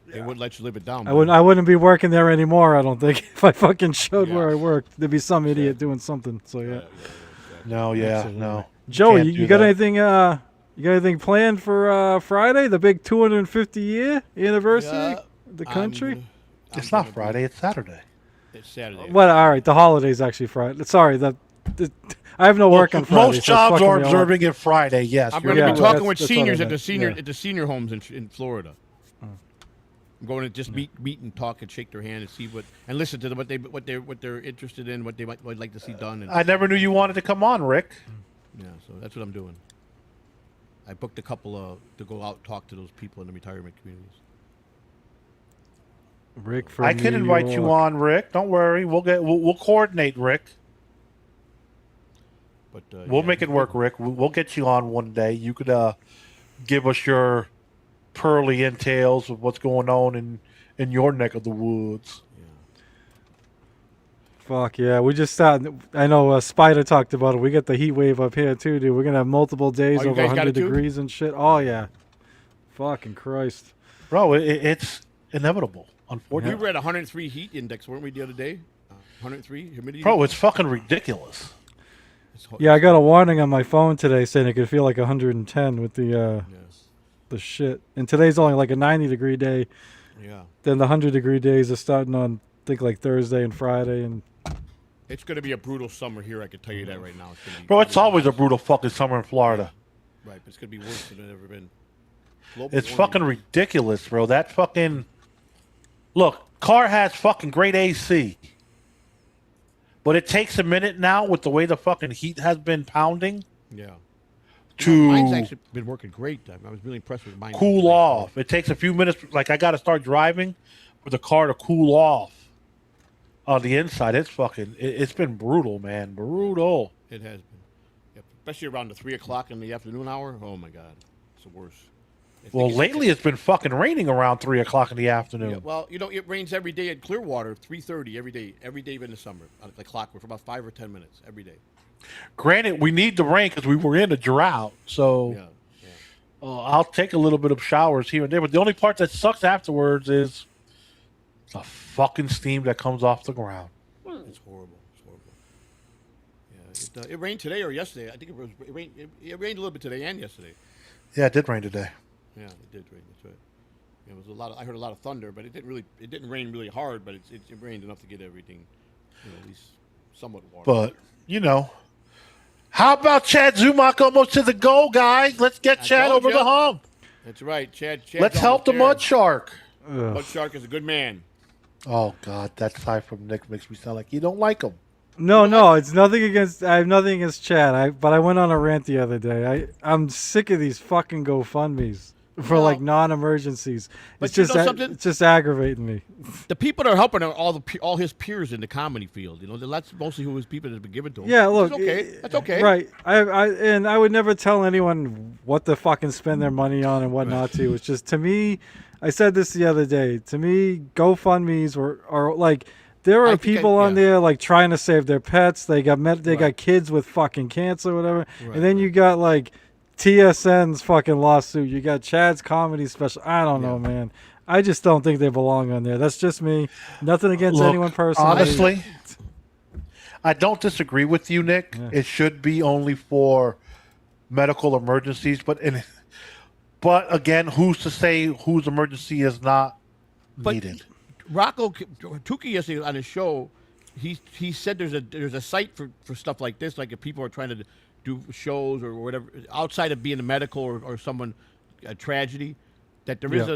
Speaker 2: They wouldn't let you live it down.
Speaker 3: I wouldn't be working there anymore. I don't think if I fucking showed where
Speaker 2: Yeah.
Speaker 3: I worked, there'd be some idiot doing something. So yeah.
Speaker 1: No, yeah,
Speaker 3: Absolutely.
Speaker 1: no.
Speaker 3: Joey,
Speaker 1: Can't
Speaker 3: you
Speaker 1: do
Speaker 3: got
Speaker 1: that.
Speaker 3: anything? You got anything planned for Friday, the big 250 year anniversary
Speaker 2: Yeah,
Speaker 3: of the country?
Speaker 1: It's not Friday. It's Saturday.
Speaker 2: It's Saturday.
Speaker 3: What? All right, the holiday's actually Friday. Sorry, the I have no work on Friday.
Speaker 1: Most
Speaker 3: so it's
Speaker 1: jobs
Speaker 3: fucking
Speaker 1: are
Speaker 3: me all up.
Speaker 1: observing it Friday. Yes,
Speaker 2: I'm
Speaker 1: you're
Speaker 2: going to
Speaker 3: Yeah,
Speaker 2: be
Speaker 1: correct.
Speaker 2: talking with
Speaker 3: that's what I
Speaker 2: seniors
Speaker 3: meant.
Speaker 2: at the senior homes in Florida. I'm going to just meet and talk and shake their hand and see and listen to them, what they're interested in, what they would like to see done. And
Speaker 1: I never knew you wanted to come on, Rick.
Speaker 2: yeah, so that's what I'm doing. I booked a couple to go out and talk to those people in the retirement communities.
Speaker 3: Rick from
Speaker 1: I can
Speaker 3: New
Speaker 1: invite you
Speaker 3: York.
Speaker 1: on, Rick. Don't worry. We'll coordinate, Rick.
Speaker 2: But
Speaker 1: We'll
Speaker 2: yeah,
Speaker 1: make it work, Rick. We'll get you on one day. You could give us your pearly entails of what's going on in your neck of the woods.
Speaker 3: Fuck yeah, we just started. I know Spider talked about it. We got the heat wave up here too, dude. We're gonna have multiple days
Speaker 2: Oh, you
Speaker 3: over
Speaker 2: guys got
Speaker 3: 100
Speaker 2: it too?
Speaker 3: degrees and shit. Oh yeah, fucking Christ.
Speaker 1: Bro, it's inevitable,
Speaker 2: We
Speaker 1: unfortunately.
Speaker 2: were at 103 heat index, weren't we, the other day? 103 humidity.
Speaker 1: Bro, it's fucking ridiculous.
Speaker 3: Yeah, I got a warning on my phone today saying it could feel like 110 with
Speaker 2: Yes.
Speaker 3: the shit. And today's only like a 90-degree day.
Speaker 2: Yeah.
Speaker 3: Then the 100-degree days are starting on I think like Thursday and Friday and.
Speaker 2: It's going to be a brutal summer here. I can tell you that right now. It's gonna be
Speaker 1: Bro, it's always a brutal fucking summer in Florida.
Speaker 2: Right, but it's going to be worse than it's ever been. Global
Speaker 1: It's
Speaker 2: warming.
Speaker 1: fucking ridiculous, bro. That fucking... Look, car has fucking great AC. But it takes a minute now with the way the fucking heat has been pounding
Speaker 2: Yeah.
Speaker 1: to
Speaker 2: Mine's actually been working great. I was really impressed with mine.
Speaker 1: cool off. It takes a few minutes. Like, I got to start driving for the car to cool off on the inside. It's fucking... It's been brutal, man. Brutal.
Speaker 2: It has been. Yeah, especially around the 3 o'clock in the afternoon hour. Oh, my God. It's the worst. I think
Speaker 1: Well,
Speaker 2: it's-
Speaker 1: lately it's been fucking raining around 3 o'clock in the afternoon.
Speaker 2: Yeah, well, it rains every day at Clearwater, 3:30 every day in the summer, like clockwork, for about 5 or 10 minutes every day.
Speaker 1: Granted, we need the rain because we were in a drought. So
Speaker 2: Yeah, yeah.
Speaker 1: I'll take a little bit of showers here and there. But the only part that sucks afterwards is the fucking steam that comes off the ground.
Speaker 2: It's horrible. It's horrible. Yeah, it rained today or yesterday. I think it rained. It rained a little bit today and yesterday.
Speaker 1: Yeah, it did rain today.
Speaker 2: Yeah, it did rain. That's right. It was a lot. I heard a lot of thunder, but it didn't rain really hard. But it rained enough to get everything, at least somewhat water.
Speaker 1: But, how about Chad Zumach almost to the goal, guys? Let's get Chad
Speaker 2: told
Speaker 1: over
Speaker 2: ya.
Speaker 1: the hump.
Speaker 2: That's right, Chad.
Speaker 1: Let's help the Mud Shark.
Speaker 2: Mud Shark is a good man.
Speaker 1: Oh, God, that sigh from Nick makes me sound like you don't like him.
Speaker 3: No, it's nothing against. I have nothing against Chad. But I went on a rant the other day. I'm sick of these fucking GoFundMes for like non-emergencies.
Speaker 2: But
Speaker 3: It's
Speaker 2: you
Speaker 3: just
Speaker 2: know something?
Speaker 3: it's just aggravating me.
Speaker 2: The people that are helping are all his peers in the comedy field. That's mostly who his people that have been given to him.
Speaker 3: Yeah,
Speaker 2: Which is
Speaker 3: look,
Speaker 2: okay. That's okay.
Speaker 3: Right. I would never tell anyone what to fucking spend their money on and what not to. It's just, to me, I said this the other day. To me, GoFundMes are like, there are people on there like trying to save their pets. They got kids with fucking cancer or whatever.
Speaker 2: Right,
Speaker 3: and then you got like TSN's fucking lawsuit. You got Chad's comedy special. I don't know, man. I just don't think they belong on there. That's just me. Nothing against anyone personally.
Speaker 1: Honestly, I don't disagree with you, Nick.
Speaker 3: Yeah.
Speaker 1: It should be only for medical emergencies, but again, who's to say whose emergency is not needed?
Speaker 2: Rocco Tukey yesterday on his show, he said there's a site for stuff like this, like if people are trying to do shows or whatever outside of being a medical or someone a tragedy, that there is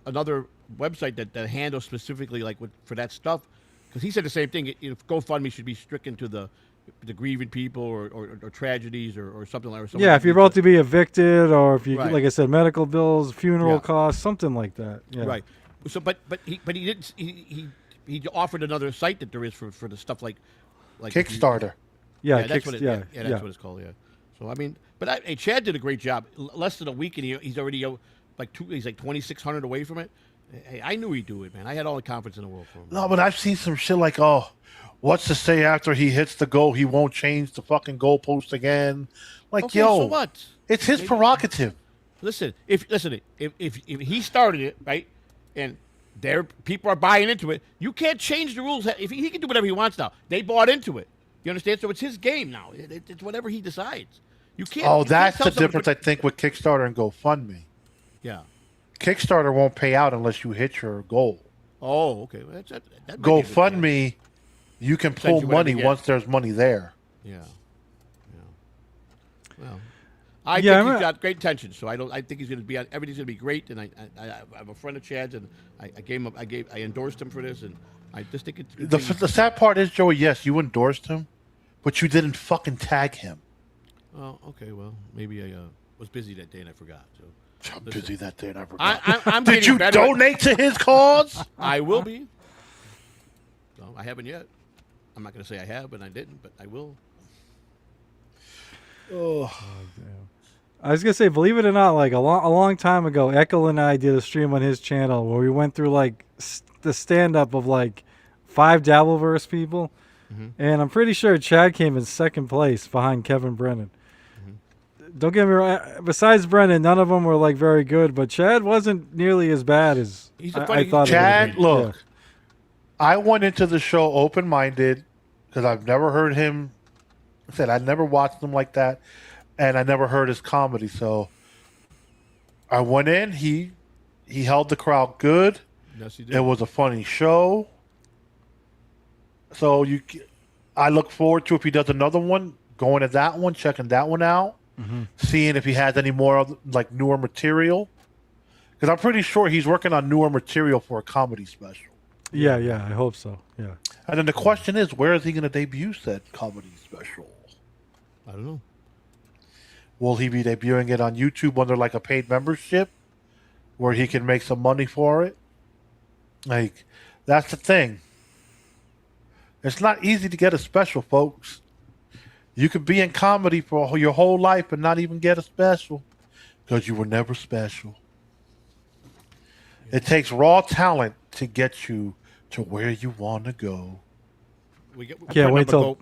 Speaker 2: another website that handles specifically like for that stuff. Because he said the same thing. GoFundMe should be stricken to the grieving people or tragedies or something like that.
Speaker 3: Yeah, if you're about to be evicted or if you,
Speaker 2: Right.
Speaker 3: like I said, medical bills, funeral
Speaker 2: Yeah.
Speaker 3: costs, something like that. Yeah.
Speaker 2: Right. So, but he didn't. he offered another site that there is for the stuff like
Speaker 1: Kickstarter.
Speaker 3: Yeah,
Speaker 2: that's what
Speaker 3: yeah,
Speaker 2: that's what it's called. Yeah. So I mean, but hey, Chad did a great job. Less than a week, and he's already he's like 2,600 away from it. Hey, I knew he'd do it, man. I had all the confidence in the world for him.
Speaker 1: No, but I've seen some shit like, oh, what's to say after he hits the goal, he won't change the fucking goalpost again? Like,
Speaker 2: Okay,
Speaker 1: yo,
Speaker 2: so what?
Speaker 1: It's his prerogative.
Speaker 2: Listen, if he started it, right, and there people are buying into it, you can't change the rules. If he can do whatever he wants now, they bought into it. You understand? So it's his game now. It's whatever he decides. You can't.
Speaker 1: Oh,
Speaker 2: you
Speaker 1: that's
Speaker 2: can't
Speaker 1: the difference, I think, with Kickstarter and GoFundMe.
Speaker 2: Yeah.
Speaker 1: Kickstarter won't pay out unless you hit your goal.
Speaker 2: Oh, okay. Well, that
Speaker 1: GoFundMe, you can pull money once there's money there.
Speaker 2: Yeah. Well, I think he's got great intentions, so I think he's going to be everything's going to be great. And I'm a friend of Chad's, and I endorsed him for this, and I just think it's
Speaker 1: the sad part is, Joey. Yes, you endorsed him, but you didn't fucking tag him.
Speaker 2: Oh, okay. Well, maybe I was busy that day and I forgot. So.
Speaker 1: I'm busy that day and I forgot.
Speaker 2: I'm
Speaker 1: Did you donate to his cause?
Speaker 2: I will be. No, I haven't yet. I'm not going to say I have, and I didn't, but I will.
Speaker 1: Oh,
Speaker 3: damn. I was gonna say, believe it or not, like a long time ago, Echo and I did a stream on his channel where we went through like the stand up of like 5 Dabbleverse people, and I'm pretty sure Chad came in second place behind Kevin Brennan. Don't get me wrong. Besides Brennan, none of them were like very good, but Chad wasn't nearly as bad as I thought.
Speaker 1: Chad, look, I went into the show open-minded because I've never heard him. I said I never watched him like that, and I never heard his comedy. So I went in. He held the crowd good.
Speaker 2: Yes, he did.
Speaker 1: It was a funny show. So I look forward to if he does another one, going to that one, checking that one out. Seeing if he has any more like newer material, because I'm pretty sure he's working on newer material for a comedy special.
Speaker 3: Yeah, I hope so. Yeah.
Speaker 1: And then the question is, where is he going to debut said comedy special?
Speaker 2: I don't know.
Speaker 1: Will he be debuting it on YouTube under like a paid membership, where he can make some money for it? Like, that's the thing. It's not easy to get a special, folks. You could be in comedy for your whole life and not even get a special because you were never special. It takes raw talent to get you to where you want to go.
Speaker 3: Can't wait till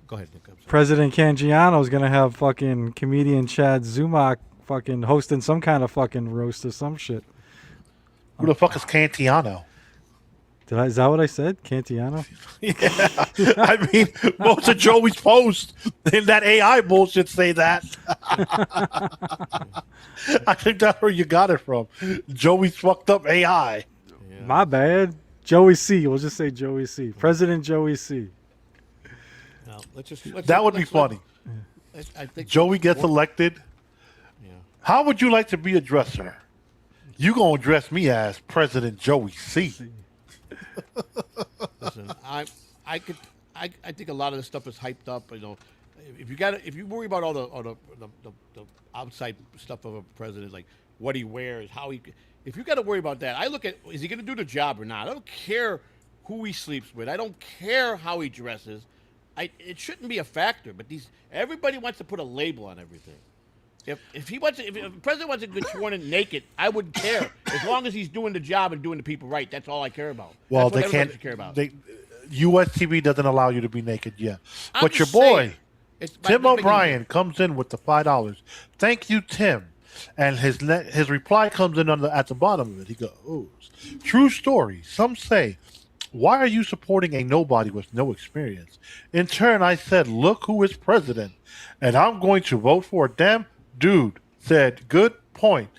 Speaker 2: Go ahead, Nick.
Speaker 3: President Cangiano is going to have fucking comedian Chad Zumock fucking hosting some kind of fucking roast or some shit.
Speaker 1: Who the fuck is Cantiano?
Speaker 3: Is that what I said? Cantiano?
Speaker 1: Yeah. I mean, most of Joey's posts in that AI bullshit say that. I think that's where you got it from. Joey's fucked up AI.
Speaker 3: Yeah. My bad. Joey C. We'll just say Joey C. President Joey C.
Speaker 2: Now,
Speaker 1: that would be funny.
Speaker 2: I think
Speaker 1: Joey gets elected.
Speaker 2: Yeah.
Speaker 1: How would you like to be addressed, sir? You gonna address me as President Joey C.
Speaker 2: Listen, I think a lot of this stuff is hyped up. You know, if you worry about all the outside stuff of a president, like what he wears, if you got to worry about that, I look at, is he going to do the job or not? I don't care who he sleeps with. I don't care how he dresses. It shouldn't be a factor. But everybody wants to put a label on everything. If the president wants to get sworn in naked, I wouldn't care as long as he's doing the job and doing the people right. That's all I care about.
Speaker 1: Well,
Speaker 2: they
Speaker 1: can't
Speaker 2: care about.
Speaker 1: U.S. TV doesn't allow you to be naked yet. But your boy, Tim O'Brien, comes in with the $5. Thank you, Tim. And his reply comes in at the bottom of it. He goes, "True story. Some say, why are you supporting a nobody with no experience? In turn, I said, look who is president, and I'm going to vote for them." Dude said, "Good point."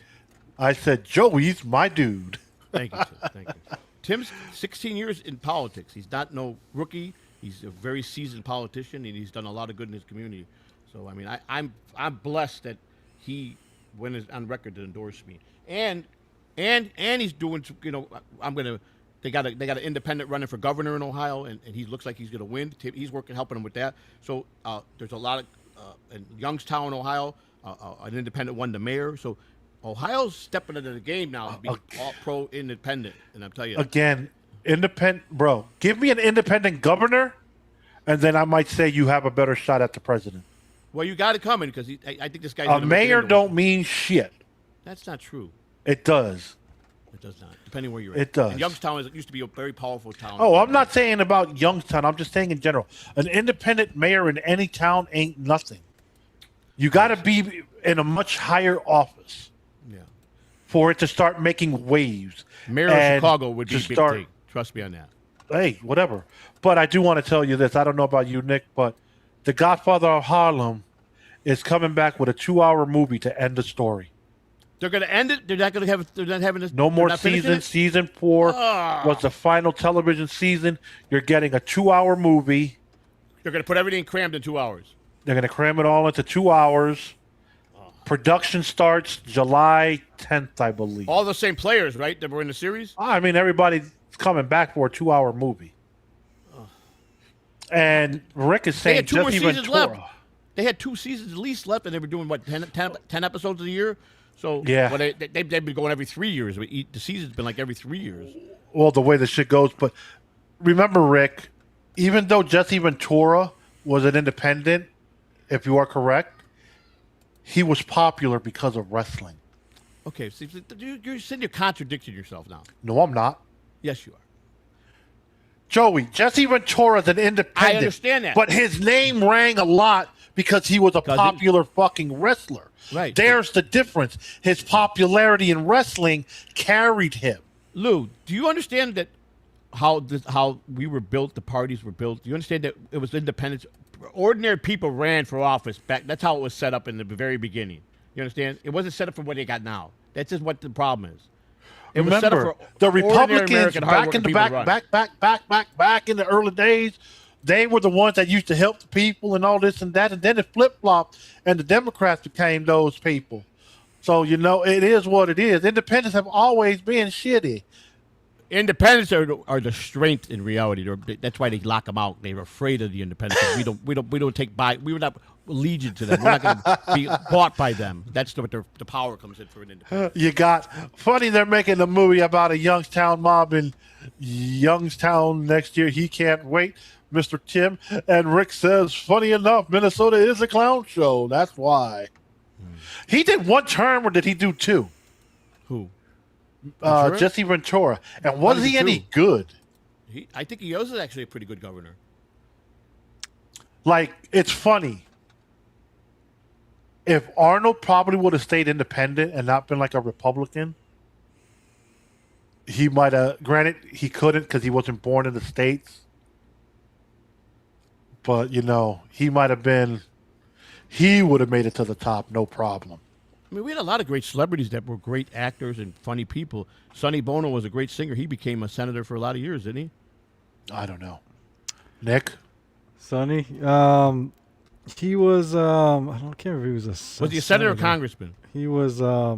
Speaker 1: I said, "Joey's my dude."
Speaker 2: Thank you, sir. Thank you. Tim's 16 years in politics. He's not no rookie. He's a very seasoned politician, and he's done a lot of good in his community. So, I mean, I'm blessed that he went on record to endorse me, and he's doing. You know, They got an independent running for governor in Ohio, and he looks like he's going to win. He's helping him with that. So there's a lot of in Youngstown, Ohio. An independent won the mayor. So Ohio's stepping into the game now, being all pro independent. And I'll tell you
Speaker 1: again, independent, bro. Give me an independent governor, and then I might say you have a better shot at the president.
Speaker 2: Well, you got it coming because I think this guy's
Speaker 1: A
Speaker 2: gonna make it
Speaker 1: mayor
Speaker 2: into
Speaker 1: don't
Speaker 2: one.
Speaker 1: mean shit.
Speaker 2: That's not true.
Speaker 1: It does.
Speaker 2: It does not, depending where you're at.
Speaker 1: It does.
Speaker 2: And Youngstown used to be a very powerful town.
Speaker 1: Oh, I'm not saying about Youngstown. I'm just saying in general. An independent mayor in any town ain't nothing. You got to be in a much higher office for it to start making waves.
Speaker 2: Mayor of Chicago would be a big thing. Trust me on that.
Speaker 1: Hey, whatever. But I do want to tell you this. I don't know about you, Nick, but The Godfather of Harlem is coming back with a 2-hour movie to end the story.
Speaker 2: They're going to end it? They're not going to have. They're not having this.
Speaker 1: No more seasons. Season 4 was the final television season. You're getting a 2-hour movie.
Speaker 2: They're going to put everything crammed in 2 hours.
Speaker 1: They're going to cram it all into 2 hours. Production starts July 10th, I believe.
Speaker 2: All the same players, right, that were in the series?
Speaker 1: I mean, everybody's coming back for a 2-hour movie. And Rick is saying
Speaker 2: they had 2 more seasons
Speaker 1: Ventura.
Speaker 2: left. They had 2 seasons at least left, and they were doing, what, 10 episodes a year? So
Speaker 1: yeah.
Speaker 2: Well, they've been going every 3 years. The season's been like every 3 years.
Speaker 1: Well, the way the shit goes. But remember, Rick, even though Jesse Ventura was an independent, if you are correct, he was popular because of wrestling.
Speaker 2: Okay, so you're saying you're contradicting yourself now.
Speaker 1: No, I'm not.
Speaker 2: Yes, you are.
Speaker 1: Joey, Jesse Ventura's an independent.
Speaker 2: I understand that.
Speaker 1: But his name rang a lot because he was a popular fucking wrestler.
Speaker 2: Right.
Speaker 1: There's the difference. His popularity in wrestling carried him.
Speaker 2: Lou, do you understand that how we were built, the parties were built? Do you understand that it was independence? Ordinary people ran for office back. That's how it was set up in the very beginning. You understand? It wasn't set up for what they got now. That's just what the problem is. It was set up for
Speaker 1: the Republicans
Speaker 2: American
Speaker 1: back in the back in the early days. They were the ones that used to help the people and all this and that, and then it flip-flopped, and the Democrats became those people. So, it is what it is. Independents have always been shitty.
Speaker 2: Independents are the strength in reality. That's why they lock them out. They're afraid of the independents. We don't take by. We were not allegiant to them. We're not going to be bought by them. That's what the power comes in for an independent.
Speaker 1: You got funny. They're making a movie about a Youngstown mob in Youngstown next year. He can't wait. Mr. Tim and Rick says, funny enough, Minnesota is a clown show. That's why. He did 1 term, or did he do 2?
Speaker 2: Who?
Speaker 1: Jesse Ventura. And was he any good?
Speaker 2: I think he was actually a pretty good governor.
Speaker 1: Like, it's funny. If Arnold probably would have stayed independent and not been like a Republican, he might have, granted, he couldn't because he wasn't born in the States. But, he might have been, he would have made it to the top, no problem.
Speaker 2: I mean, we had a lot of great celebrities that were great actors and funny people. Sonny Bono was a great singer. He became a senator for a lot of years, didn't he?
Speaker 1: I don't know. Nick?
Speaker 3: Sonny? He was, I can't remember if he was a senator.
Speaker 2: Was he a senator or congressman?
Speaker 3: He was, I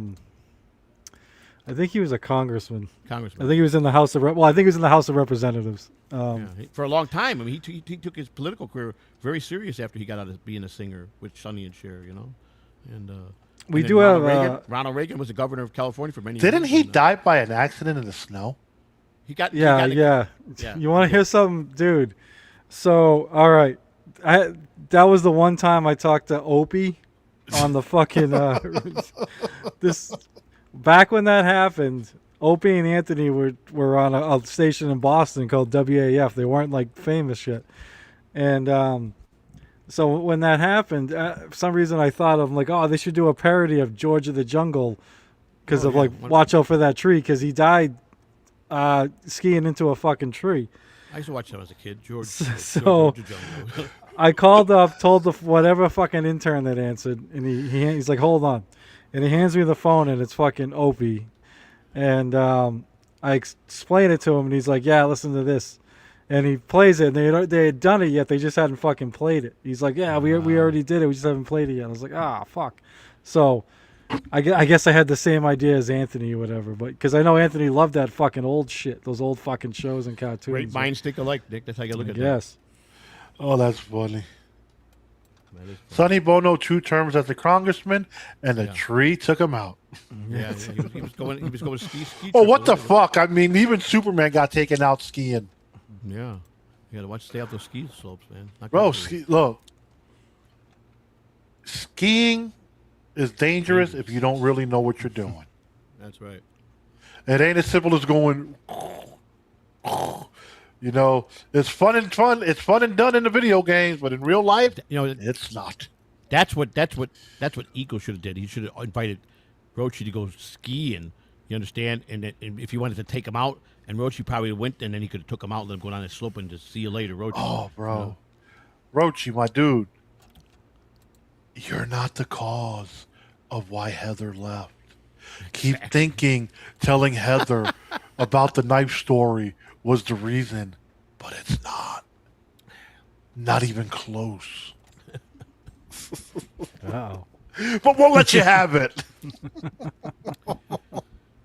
Speaker 3: think he was a congressman.
Speaker 2: Congressman.
Speaker 3: I think he was in the House of, I think he was in the House of Representatives.
Speaker 2: For a long time. I mean, he took his political career very serious after he got out of being a singer with Sonny and Cher, And
Speaker 3: we do have
Speaker 2: Ronald Reagan was the governor of California for many years.
Speaker 1: Didn't he die by an accident in the snow?
Speaker 3: Yeah. You want to hear something, dude? So, all right, that was the one time I talked to Opie on the fucking this. Back when that happened, Opie and Anthony were on a station in Boston called WAF. They weren't like famous yet, and so when that happened, for some reason I thought of like, oh, they should do a parody of George of the Jungle because watch out for that tree because he died skiing into a fucking tree.
Speaker 2: I used to watch that as a kid, George.
Speaker 3: So I called up, told whatever fucking intern that answered, and he's like, hold on, and he hands me the phone, and it's fucking Opie, and I explain it to him, and he's like, yeah, listen to this. And he plays it, and they had done it yet. They just hadn't fucking played it. He's like, yeah, we already did it. We just haven't played it yet. I was like, fuck. So I guess I had the same idea as Anthony or whatever. But because I know Anthony loved that fucking old shit, those old fucking shows and cartoons.
Speaker 2: Great minds think alike, Nick. That's how you look at it.
Speaker 3: Yes.
Speaker 1: Oh, that's funny.
Speaker 2: That is funny.
Speaker 1: Sonny Bono 2 terms as a congressman, and the
Speaker 2: Yeah.
Speaker 1: tree took him out.
Speaker 2: Yeah, he was going. He was going ski.
Speaker 1: Oh,
Speaker 2: trip
Speaker 1: what the
Speaker 2: with it.
Speaker 1: fuck? I mean, even Superman got taken out skiing.
Speaker 2: Yeah, you gotta stay off those ski slopes, man. Not
Speaker 1: Bro,
Speaker 2: good for you.
Speaker 1: look, skiing is dangerous if you don't really know what you're doing.
Speaker 2: That's right.
Speaker 1: It ain't as simple as going. You know, it's fun. It's fun and done in the video games, but in real life,
Speaker 2: You know,
Speaker 1: it's not.
Speaker 2: that's what Eco should have did. He should have invited Rochi to go skiing. You understand? And if he wanted to take him out, and Rochi probably went, and then he could have took him out, and let him go down the slope, and just see you later, Rochi.
Speaker 1: Oh, bro,
Speaker 2: You know?
Speaker 1: Rochi, my dude, you're not the cause of why Heather left. Keep thinking telling Heather about the knife story was the reason, but it's not. Not even close.
Speaker 3: Oh.
Speaker 1: But we'll let you have it.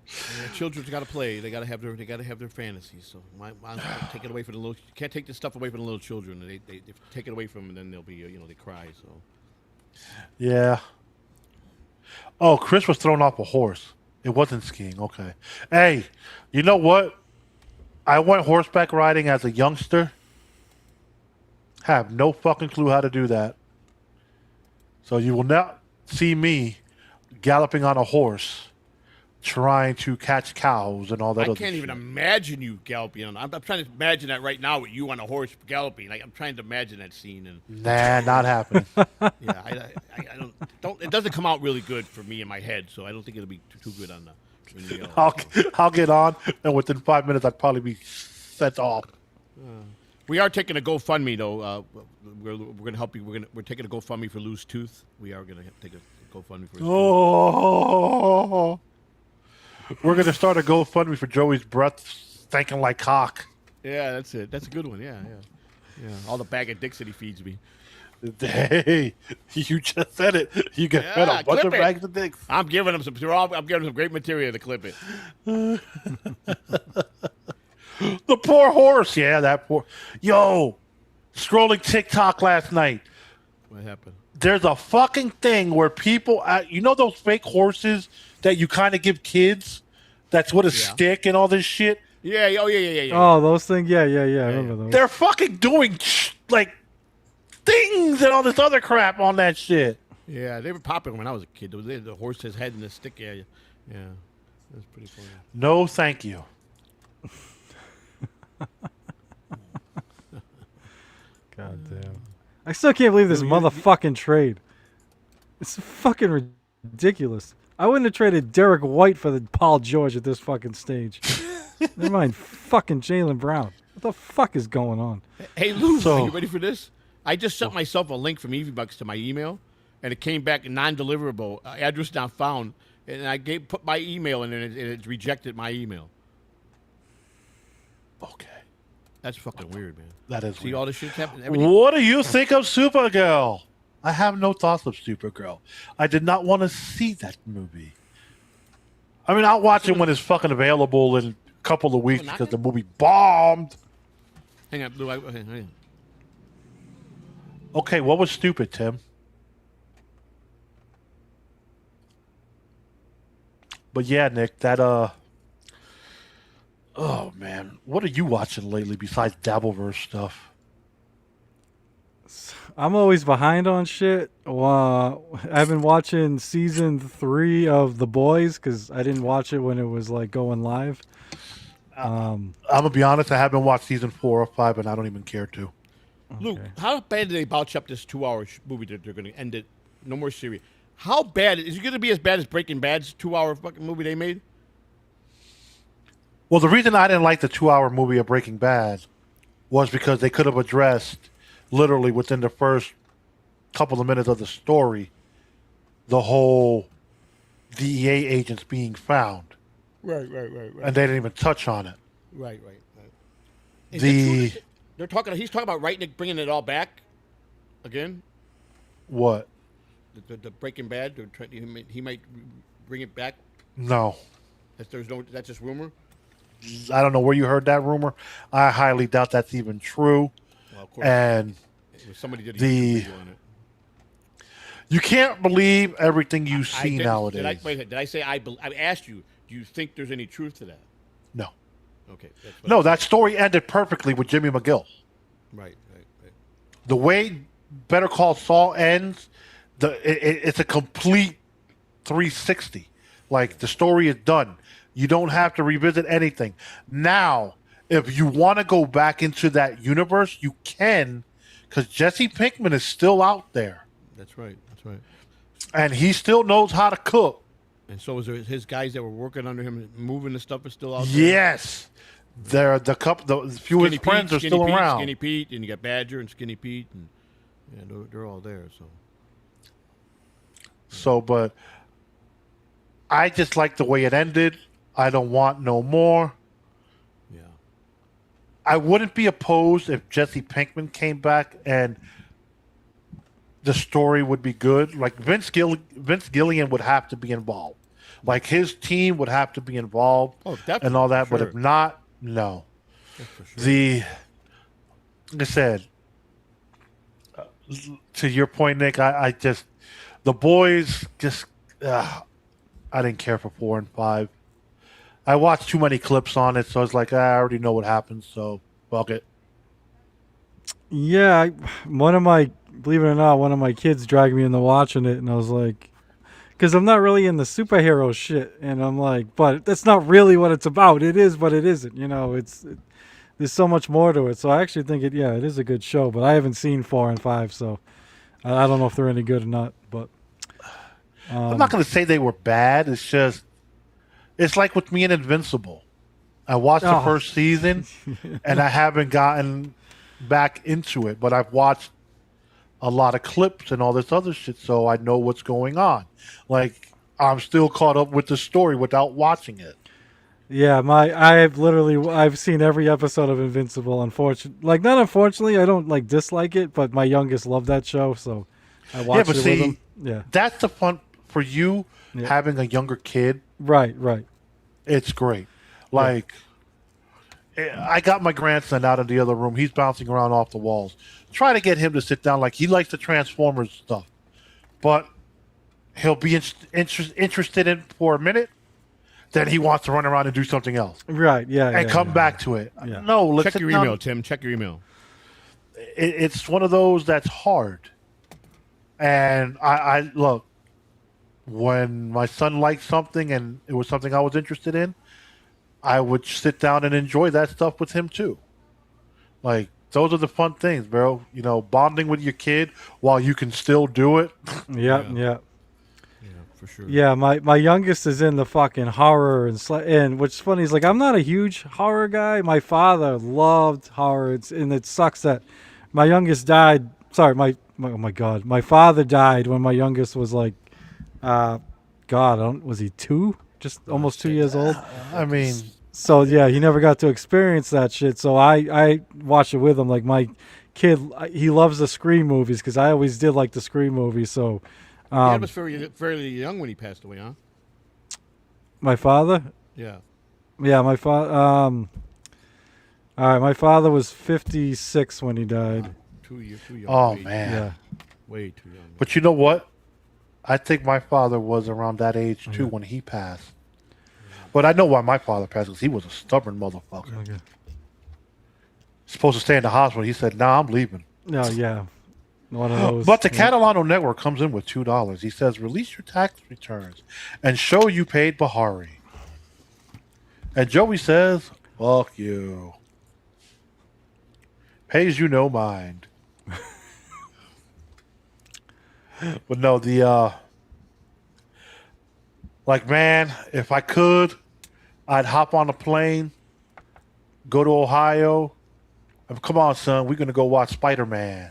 Speaker 2: Yeah, children's got to play. They got to have their fantasies. So why take it away from the little? You can't take this stuff away from the little children. They if you take it away from them, then they'll be they cry. So
Speaker 1: Yeah. Oh, Chris was thrown off a horse. It wasn't skiing. Okay. Hey, you know what? I went horseback riding as a youngster. Have no fucking clue how to do that. So you will not see me galloping on a horse trying to catch cows and all that
Speaker 2: I
Speaker 1: other
Speaker 2: can't even
Speaker 1: shit.
Speaker 2: imagine you galloping on. I'm trying to imagine that right now with you on a horse galloping. Like I'm trying to imagine that scene. And
Speaker 1: Nah, not happening.
Speaker 2: yeah, I don't. It doesn't come out really good for me in my head. So I don't think it'll be too good on the.
Speaker 1: I'll get on, and within 5 minutes, I'd probably be sent off.
Speaker 2: We are taking a GoFundMe though. We're gonna help you. We're taking a GoFundMe for Lou's tooth. We are gonna take a GoFundMe for his tooth.
Speaker 1: Oh, we're gonna start a GoFundMe for Joey's breath stinking like cock.
Speaker 2: Yeah, that's it. That's a good one. Yeah. All the bag of dicks that he feeds me.
Speaker 1: Hey, you just said it. You get fed a bunch of
Speaker 2: clip it.
Speaker 1: bags of dicks.
Speaker 2: I'm giving him some. I'm giving him some great material to clip it.
Speaker 1: The poor horse. Yeah, that poor. Yo, scrolling TikTok last night.
Speaker 2: What happened?
Speaker 1: There's a fucking thing where people, you know those fake horses that you kind of give kids? That's with a stick and all this shit?
Speaker 2: Yeah. Oh yeah.
Speaker 3: Oh, those things. Yeah. I remember those.
Speaker 1: They're fucking doing, like, things and all this other crap on that shit.
Speaker 2: Yeah, they were popular when I was a kid. The horse's head and the stick. Yeah. That's pretty funny.
Speaker 1: No, thank you.
Speaker 3: God damn. I still can't believe this motherfucking trade. It's fucking ridiculous. I wouldn't have traded Derek White for the Paul George at this fucking stage. Never mind fucking Jaylen Brown. What the fuck is going on?
Speaker 2: Hey, Lou, are you ready for this? I just sent myself a link from EasyBucks to my email, and it came back non-deliverable, address not found, and I put my email in, and it rejected my email.
Speaker 1: Okay.
Speaker 2: That's fucking weird, man.
Speaker 1: That is
Speaker 2: See
Speaker 1: weird.
Speaker 2: all this shit happening?
Speaker 1: What do you think of Supergirl? I have no thoughts of Supergirl. I did not want to see that movie. I mean, I'll watch it when it's fucking available in a couple of weeks because the movie bombed.
Speaker 2: Hang on, Lou. Hang on.
Speaker 1: Okay, what was stupid, Tim? But yeah, Nick, that oh man, what are you watching lately besides Dabbleverse stuff?
Speaker 3: I'm always behind on shit. I've been watching season 3 of The Boys because I didn't watch it when it was like going live.
Speaker 1: I'm gonna be honest, I haven't watched season 4 or 5, and I don't even care to.
Speaker 2: Luke, how bad did they botch up this 2-hour movie that they're going to end it? No more series. How bad is it going to be? As bad as Breaking Bad's 2-hour fucking movie they made?
Speaker 1: Well, the reason I didn't like the 2-hour movie of Breaking Bad was because they could have addressed literally within the first couple of minutes of the story the whole DEA agents being found.
Speaker 2: Right.
Speaker 1: And they didn't even touch on it.
Speaker 2: Right.
Speaker 1: He's
Speaker 2: talking about writing it, bringing it all back again.
Speaker 1: What?
Speaker 2: The Breaking Bad. He might bring it back.
Speaker 1: No.
Speaker 2: That's just rumor.
Speaker 1: I don't know where you heard that rumor. I highly doubt that's even true.
Speaker 2: Well, of course.
Speaker 1: And
Speaker 2: somebody did a YouTube video on it.
Speaker 1: You can't believe everything you
Speaker 2: I
Speaker 1: see
Speaker 2: did,
Speaker 1: nowadays.
Speaker 2: did I say I asked you? Do you think there's any truth to that?
Speaker 1: No,
Speaker 2: Okay, that's what I
Speaker 1: no,
Speaker 2: said.
Speaker 1: that story ended perfectly with Jimmy McGill.
Speaker 2: Right, right, right.
Speaker 1: The way Better Call Saul ends, it's a complete 360.
Speaker 2: Yeah.
Speaker 1: Like the story is done. You don't have to revisit anything. Now, if you want to go back into that universe, you can, because Jesse Pinkman is still out there,
Speaker 2: That's right. That's right.
Speaker 1: and he still knows how to cook.
Speaker 2: And so is there, his guys that were working under him, moving the stuff is still out there.
Speaker 1: Yes, the few of his friends are still around.
Speaker 2: Skinny Pete, and you got Badger and Skinny Pete, and yeah, they're all there. So
Speaker 1: So, but I just like the way it ended. I don't want no more.
Speaker 2: yeah,
Speaker 1: I wouldn't be opposed if Jesse Pinkman came back and the story would be good. Like Vince Gillian would have to be involved. Like his team would have to be involved
Speaker 2: oh, definitely,
Speaker 1: and all that.
Speaker 2: sure.
Speaker 1: But if not, no.
Speaker 2: That's for sure.
Speaker 1: Like I said, to your point, Nick, I just the boys just I didn't care for 4 and 5. I watched too many clips on it, so I was like, I already know what happens, so fuck it.
Speaker 3: Yeah, one of my, believe it or not, one of my kids dragged me into watching it, and I was like, because I'm not really in the superhero shit, and I'm like, but that's not really what it's about. It is, but it isn't. There's so much more to it. So I actually think it is a good show, but I haven't seen 4 and 5, so I don't know if they're any good or not. But
Speaker 1: I'm not going to say they were bad. It's like with me and Invincible. I watched the first season, and I haven't gotten back into it, but I've watched a lot of clips and all this other shit, so I know what's going on. Like, I'm still caught up with the story without watching it.
Speaker 3: yeah, I've seen every episode of Invincible. Not unfortunately, I don't like dislike it, but my youngest loved that show, so I watched it with him. Yeah,
Speaker 1: that's the fun for you having a younger kid.
Speaker 3: Right.
Speaker 1: It's great. Like, I got my grandson out of the other room. He's bouncing around off the walls. Try to get him to sit down. Like, he likes the Transformers stuff, but he'll be interested in for a minute. Then he wants to run around and do something else.
Speaker 3: Right. Yeah.
Speaker 1: And come back to it.
Speaker 3: Yeah.
Speaker 1: No, let's
Speaker 2: check your email, Tim. Check your email.
Speaker 1: It's one of those that's hard. And I look, when my son liked something and it was something I was interested in, I would sit down and enjoy that stuff with him too. Like, those are the fun things, bro. Bonding with your kid while you can still do it.
Speaker 3: Yeah.
Speaker 2: For sure.
Speaker 3: Yeah, my youngest is in the fucking horror and what's funny is, like, I'm not a huge horror guy. My father loved horror, and it sucks that my youngest died. Sorry, oh my god, my father died when my youngest was like, was he 2? Just almost 2 years old.
Speaker 1: I mean,
Speaker 3: so yeah, he never got to experience that shit. So I watched it with him. Like, my kid, he loves the Scream movies because I always did like the Scream movies. So.
Speaker 2: He was fairly young when he passed away, huh?
Speaker 3: My father?
Speaker 2: Yeah.
Speaker 3: Yeah, my father. All right, my father was 56 when he died.
Speaker 2: Too young.
Speaker 1: Oh, man.
Speaker 3: Yeah.
Speaker 2: Way too young.
Speaker 1: But you know what? I think my father was around that age, too, when he passed. But I know why my father passed, because he was a stubborn motherfucker.
Speaker 3: Okay.
Speaker 1: Supposed to stay in the hospital. He said, nah, I'm leaving.
Speaker 3: No, yeah. One of those.
Speaker 1: But the Catalano Network comes in with $2. He says, release your tax returns and show you paid Bahari. And Joey says, fuck you. Pays you no mind. But no, man, if I could, I'd hop on a plane, go to Ohio. Come on, son, we're going to go watch Spider-Man.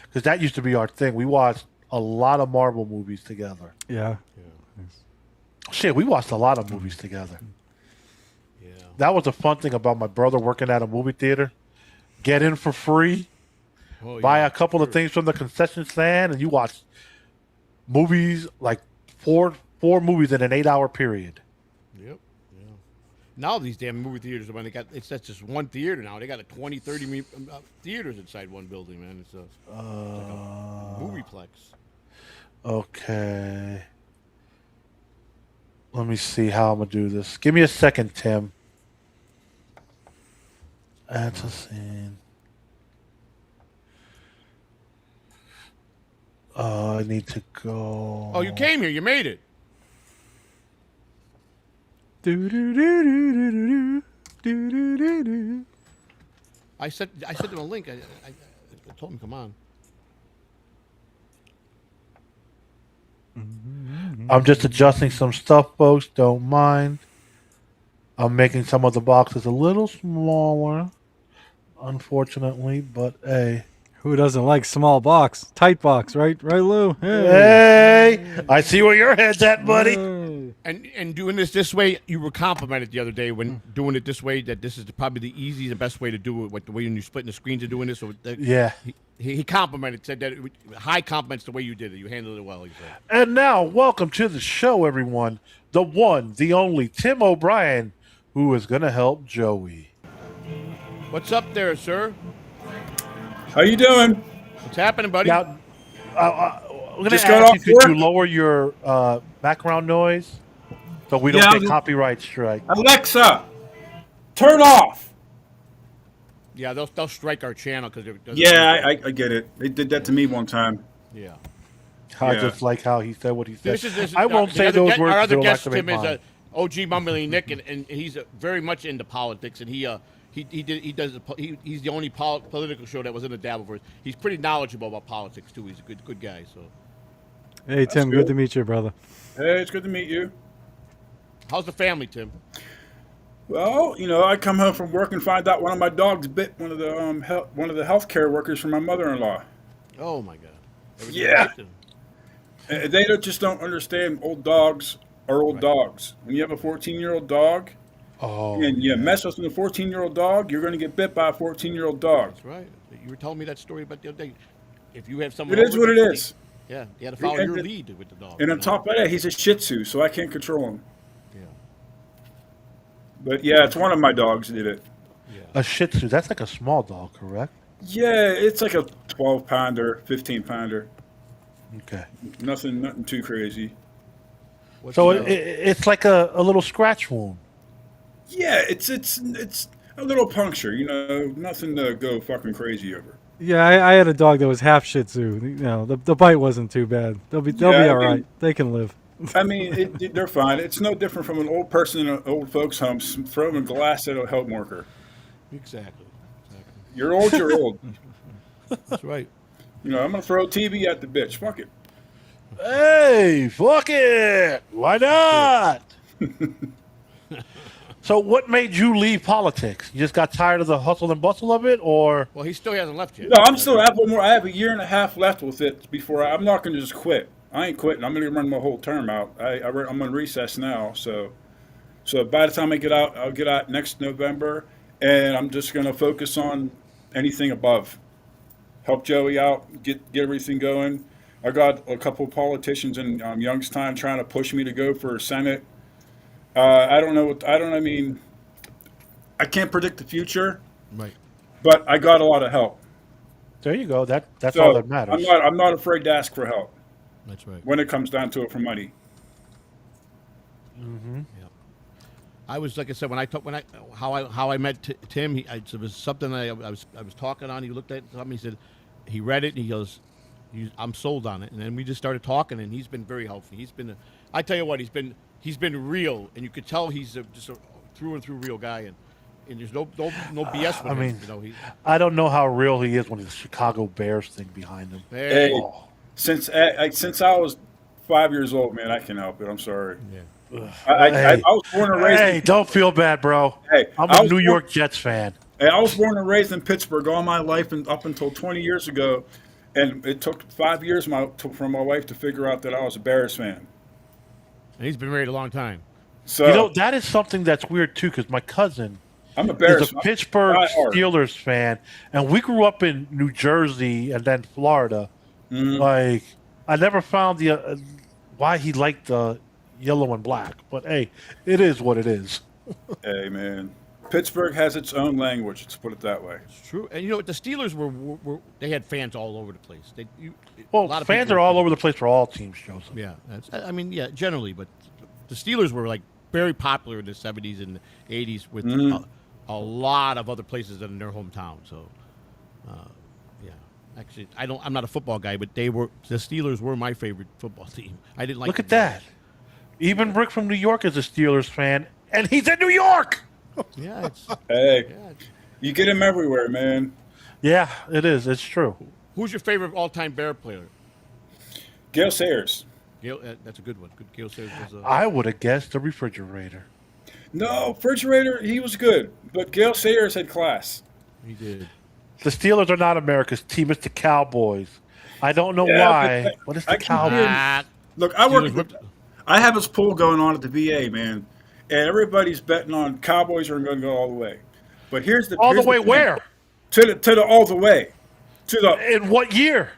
Speaker 1: Because that used to be our thing. We watched a lot of Marvel movies together.
Speaker 3: Yeah.
Speaker 1: Shit, we watched a lot of movies together.
Speaker 2: Yeah.
Speaker 1: That was the fun thing about my brother working at a movie theater. Get in for free, buy a couple of things from the concession stand, and you watch movies, like four movies in an 8-hour period.
Speaker 2: Yep. Yeah. Now these damn movie theaters, when that's just one theater now. They got like 20, 30 theaters inside one building, man. It's like a movieplex.
Speaker 1: Okay. Let me see how I'm gonna do this. Give me a second, Tim. That's a scene. I need to go.
Speaker 2: Oh, you came here. You made it. I sent them a link. I told him, come on.
Speaker 1: I'm just adjusting some stuff, folks. Don't mind. I'm making some of the boxes a little smaller, unfortunately, but hey.
Speaker 3: Who doesn't like small box? Tight box, right? Right, Lou?
Speaker 1: Hey, I see where your head's at, buddy.
Speaker 3: Hey.
Speaker 2: And doing this way, you were complimented the other day when doing it this way, that this is probably the easiest and best way to do it, with the way you're splitting the screens and doing this. So
Speaker 1: Yeah.
Speaker 2: He complimented, said that high compliments the way you did it. You handled it well, he said.
Speaker 1: And now, welcome to the show, everyone. The one, the only Tim O'Brien, who is going to help Joey.
Speaker 2: What's up there, sir?
Speaker 4: How you doing?
Speaker 2: What's happening, buddy?
Speaker 1: Now, we're going
Speaker 4: Just
Speaker 1: to
Speaker 4: got
Speaker 1: ask
Speaker 4: off
Speaker 1: you, could
Speaker 4: work?
Speaker 1: you lower your background noise so we don't
Speaker 4: Yeah,
Speaker 1: get copyright strike?
Speaker 4: Alexa, turn off.
Speaker 2: Yeah, they'll strike our channel because
Speaker 4: Yeah, I get it. They did that to me one time.
Speaker 2: yeah.
Speaker 1: I
Speaker 4: Yeah.
Speaker 1: just like how he said what he said.
Speaker 2: This is
Speaker 1: I won't say those words.
Speaker 2: Our other
Speaker 1: till
Speaker 2: guest,
Speaker 1: I make
Speaker 2: Tim, is
Speaker 1: mine.
Speaker 2: OG Mumbling Nick, and he's very much into politics, and he's the only political show that was in the Dabbleverse. He's pretty knowledgeable about politics too. He's a good guy. So,
Speaker 3: Hey, Tim,
Speaker 4: cool.
Speaker 3: good to meet you, brother.
Speaker 4: Hey, it's good to meet you.
Speaker 2: how's the family, Tim?
Speaker 4: Well, I come home from work and find out one of my dogs bit one of the healthcare workers from my mother-in-law.
Speaker 2: Oh my God. Everything
Speaker 4: Yeah.
Speaker 2: right?
Speaker 4: And they just don't understand old dogs are old dogs. When you have a 14-year-old dog
Speaker 1: Oh,
Speaker 4: and you mess with a 14-year-old dog, you're going to get bit by a 14-year-old dog.
Speaker 2: That's right. You were telling me that story about the other day. If you have someone,
Speaker 4: It is
Speaker 2: over,
Speaker 4: what it is.
Speaker 2: Yeah, you had to follow
Speaker 4: And
Speaker 2: your
Speaker 4: the-
Speaker 2: lead with the dog.
Speaker 4: And on top of that, he's a Shih Tzu, so I can't control him.
Speaker 2: yeah,
Speaker 4: But yeah, it's one of my dogs that did it.
Speaker 1: a Shih Tzu. That's like a small dog, correct?
Speaker 4: Yeah, it's like a 12-pounder, 15-pounder.
Speaker 1: Okay.
Speaker 4: Nothing too crazy.
Speaker 2: What's
Speaker 1: So
Speaker 2: the-
Speaker 1: it's like a little scratch wound.
Speaker 4: Yeah, it's a little puncture, nothing to go fucking crazy over.
Speaker 3: Yeah, I had a dog that was half Shih Tzu. The bite wasn't too bad. They'll be
Speaker 4: Yeah, I
Speaker 3: all right.
Speaker 4: mean-
Speaker 3: They can live.
Speaker 4: I mean, they're fine. It's no different from an old person in an old folks' home throwing a glass at a help worker.
Speaker 2: exactly.
Speaker 4: You're old, you're old.
Speaker 2: That's right.
Speaker 4: I'm gonna throw a TV at the bitch. Fuck it.
Speaker 1: Hey, fuck it. Why not? So what made you leave politics? You just got tired of the hustle and bustle of it, or?
Speaker 2: Well, he still hasn't left yet.
Speaker 4: No, I have one more. I have a year and a half left with it before I'm not gonna just quit. I ain't quitting. I'm gonna run my whole term out. I'm on recess now, so by the time I get out, I'll get out next November, and I'm just gonna focus on anything above. Help Joey out, get everything going. I got a couple of politicians in Youngstown trying to push me to go for Senate. I don't know. I mean, I can't predict the future,
Speaker 2: Right.
Speaker 4: but I got a lot of help.
Speaker 1: There you go. That's
Speaker 4: So
Speaker 1: all that matters.
Speaker 4: I'm not afraid to ask for help
Speaker 2: That's right.
Speaker 4: when it comes down to it for money.
Speaker 2: I was, like I said, how I met Tim. It was something I was talking on. He looked at something. He said he read it and he goes, "I'm sold on it." And then we just started talking, and he's been very helpful. I tell you what, he's been real, and you could tell he's just a through and through real guy, and there's no BS with
Speaker 1: I
Speaker 2: him.
Speaker 1: mean, I don't know how real he is when the Chicago Bears thing behind him.
Speaker 4: Hey,
Speaker 1: Oh.
Speaker 4: since I was 5 years old, man, I can help it. I'm sorry.
Speaker 2: Yeah.
Speaker 4: I was born and raised.
Speaker 1: Hey, don't feel bad, bro.
Speaker 4: Hey,
Speaker 1: I'm
Speaker 4: I
Speaker 1: a
Speaker 4: was
Speaker 1: New
Speaker 4: born-
Speaker 1: York Jets fan.
Speaker 4: Hey, I was born and raised in Pittsburgh all my life, and up until 20 years ago, and it took 5 years for my wife to figure out that I was a Bears fan.
Speaker 2: And he's been married a long time.
Speaker 4: So
Speaker 1: That is something that's weird too, because my cousin
Speaker 4: I'm a Bears
Speaker 1: is a
Speaker 4: fan.
Speaker 1: Pittsburgh
Speaker 4: Die-hard.
Speaker 1: Steelers fan, and we grew up in New Jersey and then Florida.
Speaker 4: Mhm.
Speaker 1: Like, I never found the why he liked the yellow and black, but hey, it is what it is.
Speaker 4: Hey, man. Pittsburgh has its own language. Let's put it that way.
Speaker 2: It's true. And the Steelers were they had fans all over the place. A
Speaker 1: Well,
Speaker 2: lot of
Speaker 1: fans
Speaker 2: people
Speaker 1: are all over the place for all teams, Joseph.
Speaker 2: Yeah, I mean, yeah, generally, but the Steelers were like very popular in the 70s and 80s with a lot of other places than their hometown. So, yeah, actually, I'm not a football guy, but the Steelers were my favorite football team. I didn't like.
Speaker 1: Look at that. Even Rick from New York is a Steelers fan, and he's in New York.
Speaker 2: Yeah.
Speaker 4: Hey, you get him everywhere, man.
Speaker 1: Yeah, it is. It's true.
Speaker 2: Who's your favorite all-time Bear player?
Speaker 4: Gale Sayers.
Speaker 2: Gale, that's a good one. Good. Gale Sayers was.
Speaker 1: I would have guessed the refrigerator.
Speaker 4: No, refrigerator. He was good, but Gale Sayers had class.
Speaker 2: He did.
Speaker 1: The Steelers are not America's team. It's the Cowboys. I don't know why. What is the Cowboys?
Speaker 4: Look, I have this pool going on at the VA, man, and everybody's betting on Cowboys are going to go all the way. But here's the
Speaker 1: all the way where?
Speaker 4: To the all the way. To the
Speaker 1: in what year?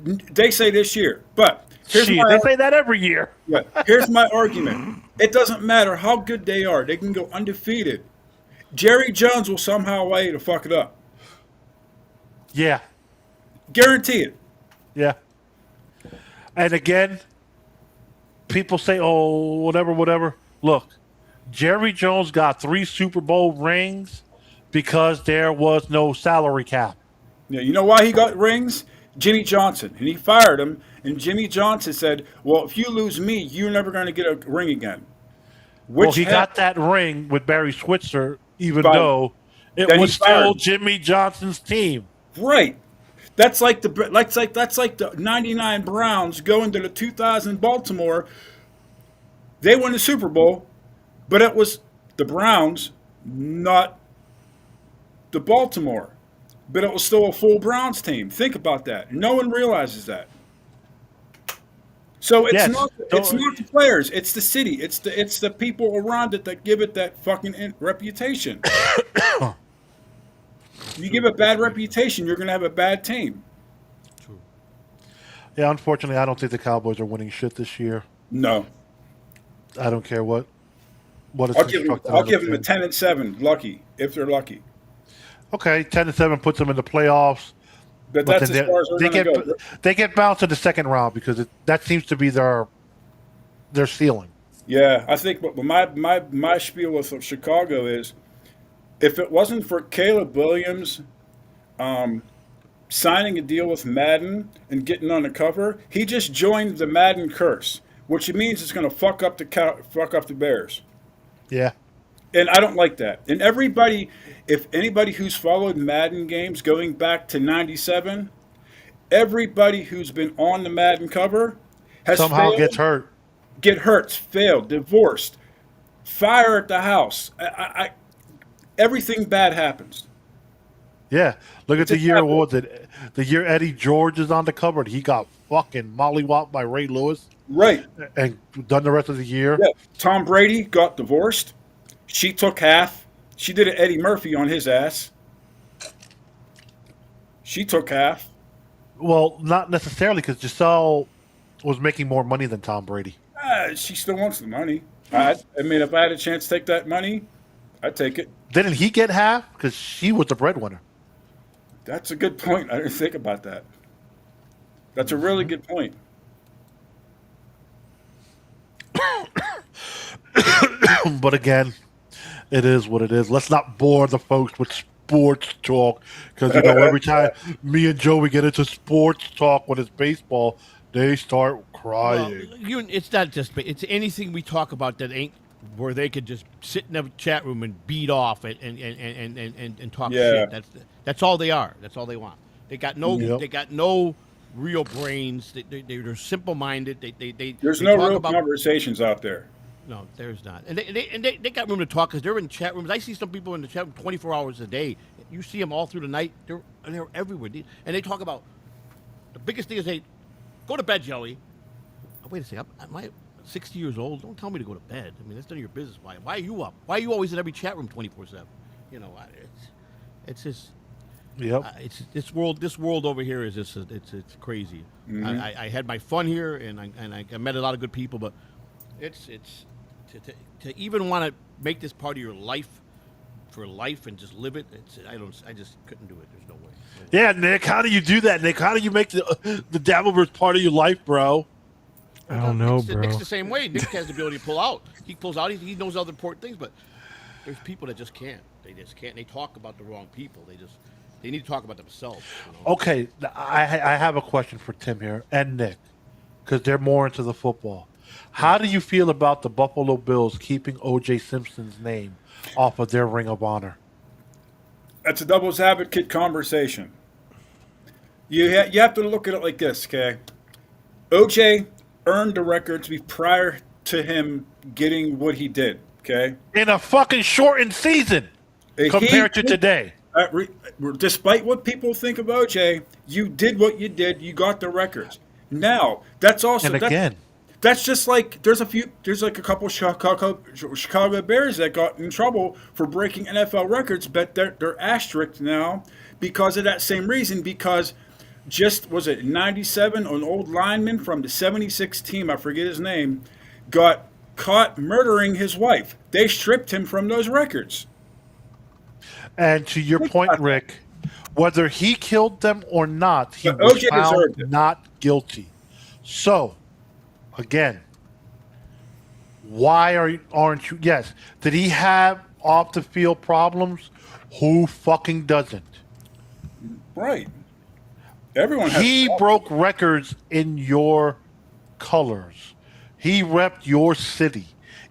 Speaker 4: They say this year, but
Speaker 1: they say that every year.
Speaker 4: Yeah, here's my argument. It doesn't matter how good they are; they can go undefeated. Jerry Jones will somehow way to fuck it up.
Speaker 1: Yeah,
Speaker 4: guarantee it.
Speaker 1: Yeah, and again, people say, "Oh, whatever." Look, Jerry Jones got 3 Super Bowl rings because there was no salary cap.
Speaker 4: Yeah, you know why he got rings? Jimmy Johnson. And he fired him, and Jimmy Johnson said, well, if you lose me, you're never going to get a ring again.
Speaker 1: He got that ring with Barry Switzer, even though it was still Jimmy Johnson's team.
Speaker 4: Right. That's like the 99 Browns going to the 2000 Baltimore. They won the Super Bowl, but it was the Browns, not the Baltimore. But it was still a full Browns team. Think about that. No one realizes that. So it's not the players. It's the city. It's the people around it that give it that fucking reputation. You give a bad reputation, you're going to have a bad team.
Speaker 2: True.
Speaker 1: Yeah, unfortunately, I don't think the Cowboys are winning shit this year.
Speaker 4: No.
Speaker 1: I don't care what is
Speaker 4: I'll give them a 10-7, lucky, if they're lucky.
Speaker 1: Okay, 10-7 puts them in the playoffs.
Speaker 4: But that's as far as we're going to go.
Speaker 1: They get bounced in the second round because that seems to be their ceiling.
Speaker 4: Yeah, I think my spiel with Chicago is, if it wasn't for Caleb Williams signing a deal with Madden and getting on the cover, he just joined the Madden curse, which means it's going to fuck up the Bears.
Speaker 1: Yeah.
Speaker 4: And I don't like that. And if anybody who's followed Madden games going back to 97, everybody who's been on the Madden cover has
Speaker 1: somehow gets hurt.
Speaker 4: Get hurt, failed, divorced, fire at the house. Everything bad happens.
Speaker 1: Yeah. Look at the year, what was it? The year Eddie George is on the cover and he got fucking mollywopped by Ray Lewis.
Speaker 4: Right.
Speaker 1: And done the rest of the year.
Speaker 4: Yeah. Tom Brady got divorced. She took half. She did an Eddie Murphy on his ass. She took half.
Speaker 1: Well, not necessarily, because Giselle was making more money than Tom Brady.
Speaker 4: She still wants the money. I mean, if I had a chance to take that money, I'd take it.
Speaker 1: Didn't he get half? Because she was the breadwinner.
Speaker 4: That's a good point. I didn't think about that. That's a really good point.
Speaker 1: But again, it is what it is. Let's not bore the folks with sports talk, because every time me and Joey get into sports talk when it's baseball, they start crying.
Speaker 2: Well, it's not just it's anything we talk about that ain't where they could just sit in a chat room and beat off and talk shit. That's all they are. That's all they want. They got no real brains. They're simple minded.
Speaker 4: There's no real conversations out there.
Speaker 2: No, there's not. And they got room to talk because they're in chat rooms. I see some people in the chat room 24 hours a day. You see them all through the night. They're everywhere. And they talk about the biggest thing is, hey, go to bed, Joey. Oh, wait a second. Am I 60 years old? Don't tell me to go to bed. I mean, that's none of your business. Why are you up? Why are you always in every chat room 24/7? It's just.
Speaker 1: Yep.
Speaker 2: It's this world over here is just it's crazy. Mm-hmm. I had my fun here and I met a lot of good people, but it's to even want to make this part of your life for life and just live it. I just couldn't do it. There's no way.
Speaker 1: Yeah, Nick, how do you do that, Nick? How do you make the Dabbleverse part of your life, bro?
Speaker 3: I don't know, bro.
Speaker 2: Nick's the same way. Nick has the ability to pull out. He pulls out. He knows other important things, but there's people that just can't. They just can't. They talk about the wrong people. They need to talk about themselves. You know?
Speaker 1: Okay, I have a question for Tim here and Nick, because they're more into the football. How do you feel about the Buffalo Bills keeping O.J. Simpson's name off of their Ring of Honor?
Speaker 4: That's a devil's advocate conversation. You have to look at it like this, okay? O.J. earned the record to be prior to him getting what he did, okay?
Speaker 1: In a fucking shortened season compared to today.
Speaker 4: Despite what people think of O.J., you did what you did. You got the records. Now, that's also...
Speaker 1: And again...
Speaker 4: That's just like there's like a couple Chicago Bears that got in trouble for breaking NFL records, but they're asterisked now because of that same reason. Because was it 97, an old lineman from the 76 team, I forget his name, got caught murdering his wife. They stripped him from those records.
Speaker 1: And to your point, Rick, whether he killed them or not, he was found not guilty. So. Again, why aren't you? Yes. Did he have off the field problems? Who fucking doesn't?
Speaker 4: Right. Everyone has
Speaker 1: He broke records in your colors. He repped your city.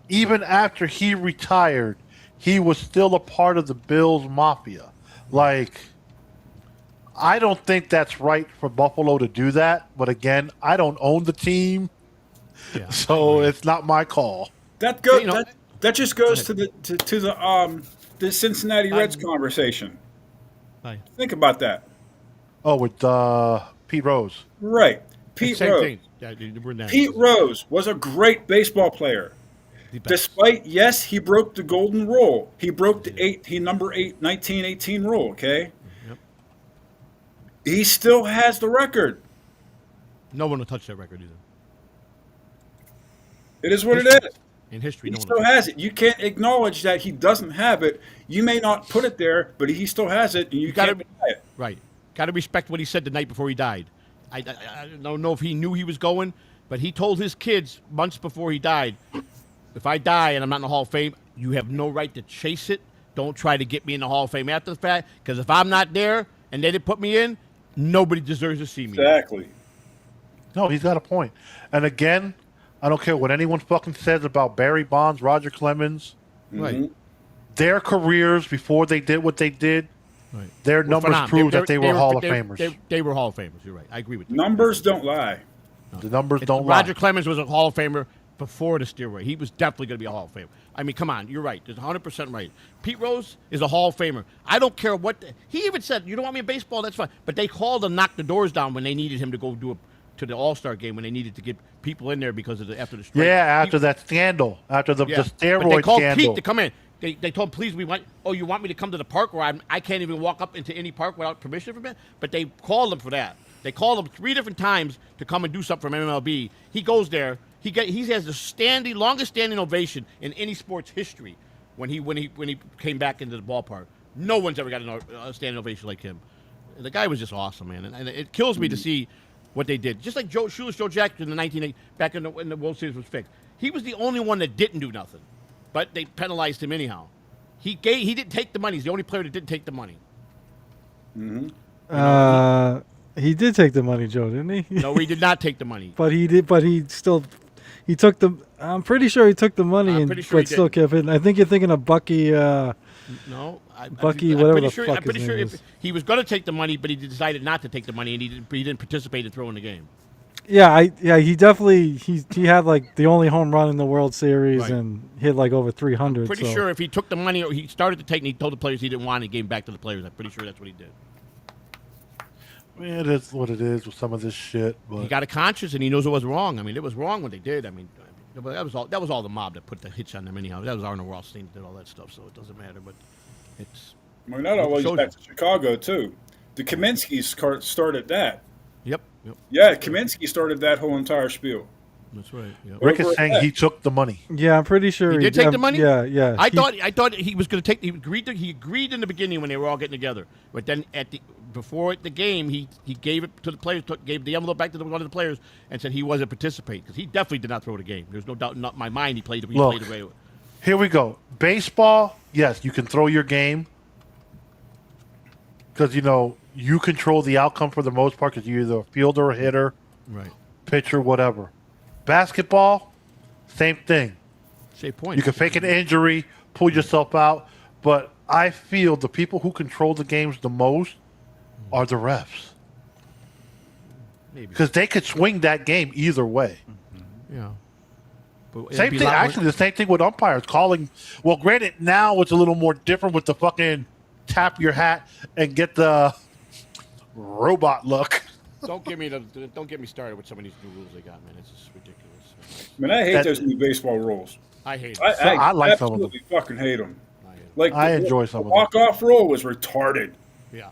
Speaker 1: Even after he retired, he was still a part of the Bills Mafia. Like, I don't think that's right for Buffalo to do that. But again, I don't own the team. Yeah. So it's not my call.
Speaker 4: That goes. That just goes to the Cincinnati Reds conversation. Think about that.
Speaker 1: Oh, with Pete Rose.
Speaker 4: Right, Pete Rose.
Speaker 2: Yeah,
Speaker 4: Pete Rose was a great baseball player. Despite he broke the golden rule. He broke the number 1918 rule. Okay. Yep. He still has the record.
Speaker 2: No one will touch that record either.
Speaker 4: It is what it is.
Speaker 2: In history,
Speaker 4: he still has it. You can't acknowledge that he doesn't have it. You may not put it there, but he still has it, and you can't deny it.
Speaker 2: Right. Got to respect what he said the night before he died. I don't know if he knew he was going, but he told his kids months before he died, if I die and I'm not in the Hall of Fame, you have no right to chase it. Don't try to get me in the Hall of Fame after the fact, because if I'm not there and they didn't put me in, nobody deserves to see me.
Speaker 4: Exactly.
Speaker 1: No, he's got a point. And again, I don't care what anyone fucking says about Barry Bonds, Roger Clemens.
Speaker 2: Right.
Speaker 1: Their careers before they did what they did, their numbers prove that they were Hall of Famers.
Speaker 2: They were Hall of Famers. You're right. I agree with you.
Speaker 4: Numbers don't lie.
Speaker 1: No. The numbers don't lie.
Speaker 2: Roger Clemens was a Hall of Famer before the steroid. He was definitely going to be a Hall of Famer. I mean, come on. You're right. There's 100% right. Pete Rose is a Hall of Famer. I don't care what. He even said, you don't want me in baseball? That's fine. But they called him, knock the doors down when they needed him to go to the All-Star game, when they needed to get people in there because of after the strike.
Speaker 1: Yeah, after that scandal, after the steroid scandal.
Speaker 2: But they called Pete to come in. They told him, please, you want me to come to the park where I can't even walk up into any park without permission from him? But they called him for that. They called him 3 different times to come and do something from MLB. He goes there. He has the longest standing ovation in any sports history when he came back into the ballpark. No one's ever got a standing ovation like him. And the guy was just awesome, man. And it kills me to see what they did. Just like Joe Jackson in the 1980s, back in the World Series was fixed. He was the only one that didn't do nothing, but they penalized him anyhow. He didn't take the money. He's the only player that didn't take the money.
Speaker 3: Mm-hmm. He did take the money, Joe, didn't he?
Speaker 2: No, he did not take the money.
Speaker 3: But he did. But he took the. I'm pretty sure he took the money, but still kept it. I think you're thinking of Bucky.
Speaker 2: No,
Speaker 3: Bucky, whatever the fuck
Speaker 2: I'm pretty
Speaker 3: his
Speaker 2: sure
Speaker 3: name is.
Speaker 2: he was going to take the money, but he decided not to take the money, and he didn't participate in throwing the game.
Speaker 3: Yeah, he definitely he had like the only home run in the World Series and hit like over 300.
Speaker 2: Pretty sure if he took the money, or he started to take, and he told the players he didn't want, and he gave back to the players. I'm pretty sure that's what he did.
Speaker 1: I mean, it is what it is with some of this shit. But
Speaker 2: he got a conscience, and he knows it was wrong. I mean, it was wrong what they did. I mean, that was all the mob that put the hits on them anyhow. That was Arnold Rothstein that did all that stuff, so it doesn't matter. But it's.
Speaker 4: I mean, that always back to Chicago too. The Kaminsky's started that.
Speaker 2: Yep.
Speaker 4: Yeah, Kaminsky started that whole entire spiel.
Speaker 2: That's right. Yep.
Speaker 1: Rick is
Speaker 4: Over
Speaker 1: saying
Speaker 4: that.
Speaker 1: he took the money.
Speaker 3: Yeah, I'm pretty sure
Speaker 2: He did take the money?
Speaker 3: Yeah, yeah.
Speaker 2: I thought he was going to take. He agreed in the beginning when they were all getting together, but then before the game, he gave it to the players, gave the envelope back to one of the players, and said he wasn't participating because he definitely did not throw the game. There's no doubt in my mind he played away.
Speaker 1: Here we go. Baseball, yes, you can throw your game because you control the outcome for the most part because you're either a fielder or hitter,
Speaker 2: Right.
Speaker 1: pitcher, whatever. Basketball, same thing.
Speaker 2: Same point.
Speaker 1: You can fake an injury, pull yourself out, but I feel the people who control the games the most are the refs.
Speaker 2: Maybe.
Speaker 1: Because they could swing that game either way.
Speaker 2: Yeah. But
Speaker 1: Same thing. Actually, the same thing with umpires calling. Well, granted, now it's a little more different with the fucking tap your hat and get the robot look.
Speaker 2: Don't get me started with some of these new rules they got, man. It's just ridiculous.
Speaker 4: Man, I hate those new baseball rules.
Speaker 2: I hate it.
Speaker 1: I like some of them.
Speaker 4: Absolutely fucking hate them.
Speaker 1: Like I enjoy some of them.
Speaker 4: Walk-off rule was retarded.
Speaker 2: Yeah.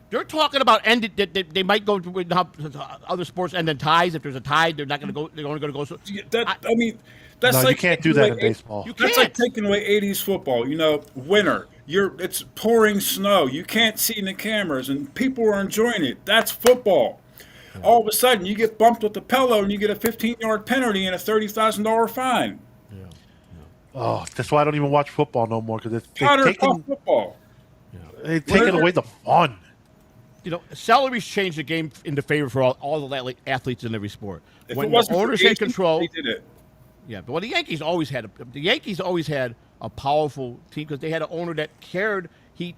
Speaker 2: They're talking about they might go to other sports and then ties. If there's a tie, they're not going to go. They're only going to go. So
Speaker 4: That's
Speaker 1: no,
Speaker 4: like
Speaker 1: you can't do that in baseball.
Speaker 4: That's like taking away '80s football. Winter. It's pouring snow. You can't see in the cameras, and people are enjoying it. That's football. Yeah. All of a sudden, you get bumped with the pillow, and you get a 15-yard penalty and a $30,000 fine.
Speaker 2: Yeah.
Speaker 1: Oh, that's why I don't even watch football no more because it's
Speaker 4: taking football.
Speaker 1: They're taking away the fun.
Speaker 2: Salaries change the game into favor for all the athletes in every sport.
Speaker 4: If
Speaker 2: when
Speaker 4: it wasn't
Speaker 2: the owners
Speaker 4: for
Speaker 2: had control,
Speaker 4: they did it.
Speaker 2: Yeah, but the Yankees always had a powerful team because they had an owner that cared. He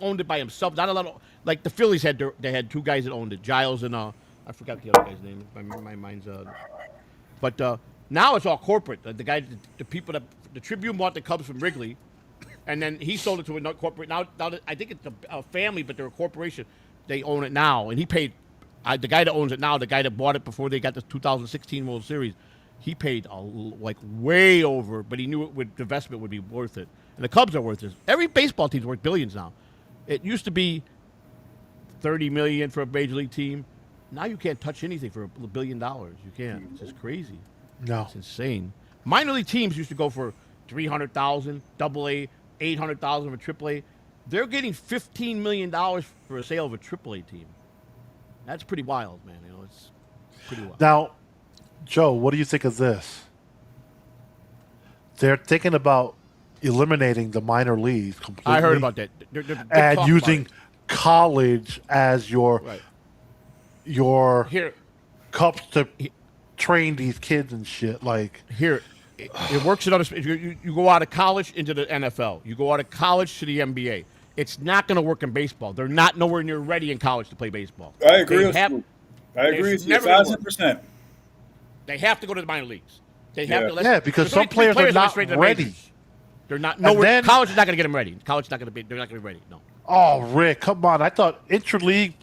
Speaker 2: owned it by himself. Not a lot of like the Phillies had two guys that owned it, Giles and I forgot the other guy's name. My mind's but now it's all corporate. The people that the Tribune bought the Cubs from Wrigley. And then he sold it to a corporate. Now I think it's a family, but they're a corporation. They own it now, and he paid. The guy that owns it now, the guy that bought it before they got the 2016 World Series, he paid way over, but he knew the investment would be worth it. And the Cubs are worth it. Every baseball team's worth billions now. It used to be $30 million for a major league team. Now you can't touch anything for $1 billion. You can't. It's just crazy.
Speaker 1: No,
Speaker 2: it's insane. Minor league teams used to go for $300,000, AA. $800,000 of a AAA. They're getting $15 million for a sale of a AAA team. That's pretty wild, man. It's pretty wild.
Speaker 1: Now, Joe, what do you think of this? They're thinking about eliminating the minor leagues completely.
Speaker 2: I heard about that.
Speaker 1: And using college as your cups to train these kids and shit.
Speaker 2: It works in other. You go out of college into the NFL. You go out of college to the NBA. It's not going to work in baseball. They're not nowhere near ready in college to play baseball.
Speaker 4: I agree with you. I agree with you 1,000%.
Speaker 2: They have to go to the minor leagues. They
Speaker 1: have to. Because some players are not ready.
Speaker 2: They're not nowhere. College is not going to get them ready. College is not going to be. They're not going to be ready. No.
Speaker 1: Oh, Rick, come on! I thought interleague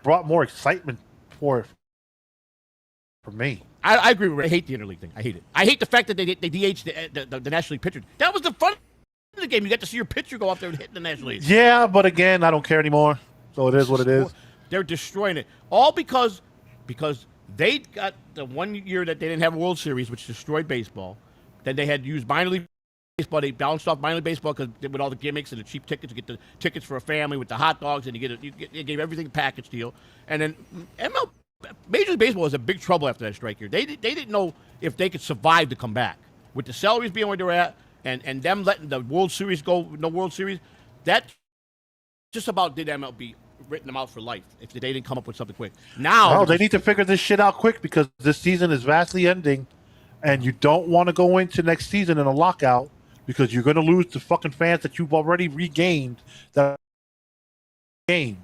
Speaker 1: brought more excitement for me.
Speaker 2: I agree with it. I hate the interleague thing. I hate it. I hate the fact that they DH the National League pitcher. That was the fun of the game. You got to see your pitcher go up there and hit the National League.
Speaker 1: Yeah, but again, I don't care anymore. So it is what it is.
Speaker 2: They're destroying it. All because they got the 1 year that they didn't have a World Series, which destroyed baseball. Then they had to use minor league baseball. They bounced off minor league baseball because with all the gimmicks and the cheap tickets, you get the tickets for a family with the hot dogs, and you gave everything a package deal. And then Major League Baseball was in big trouble after that strike year. They didn't know if they could survive to come back. With the salaries being where they're at and them letting the World Series go, no World Series, that just about did MLB written them out for life if they didn't come up with something quick. Now
Speaker 1: they need to figure this shit out quick because this season is vastly ending and you don't want to go into next season in a lockout because you're going to lose the fucking fans that you've already regained that game.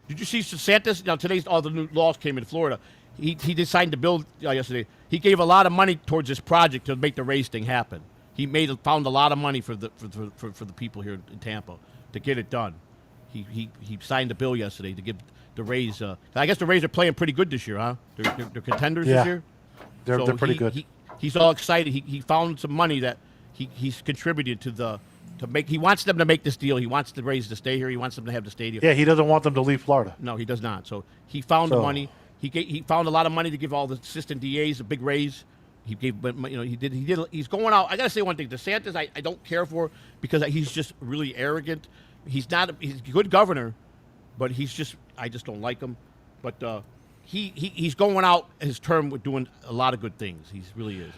Speaker 2: Did you see DeSantis? Now today's all the new laws came in Florida. He decided to build yesterday. He gave a lot of money towards this project to make the race thing happen. He found a lot of money for the people here in Tampa to get it done. He signed a bill yesterday to give the Rays. I guess the Rays are playing pretty good this year, huh? They're contenders this year.
Speaker 1: They're pretty good.
Speaker 2: He's all excited. He found some money that he's contributed to make. He wants them to make this deal. He wants the Rays to stay here. He wants them to have the stadium.
Speaker 1: Yeah, he doesn't want them to leave Florida.
Speaker 2: No, he does not. So he found the money. He found a lot of money to give all the assistant DAs a big raise. He gave, but he's going out. I gotta say one thing: DeSantis, I don't care for because he's just really arrogant. He's a good governor, but I just don't like him. But he's going out his term with doing a lot of good things. He really is.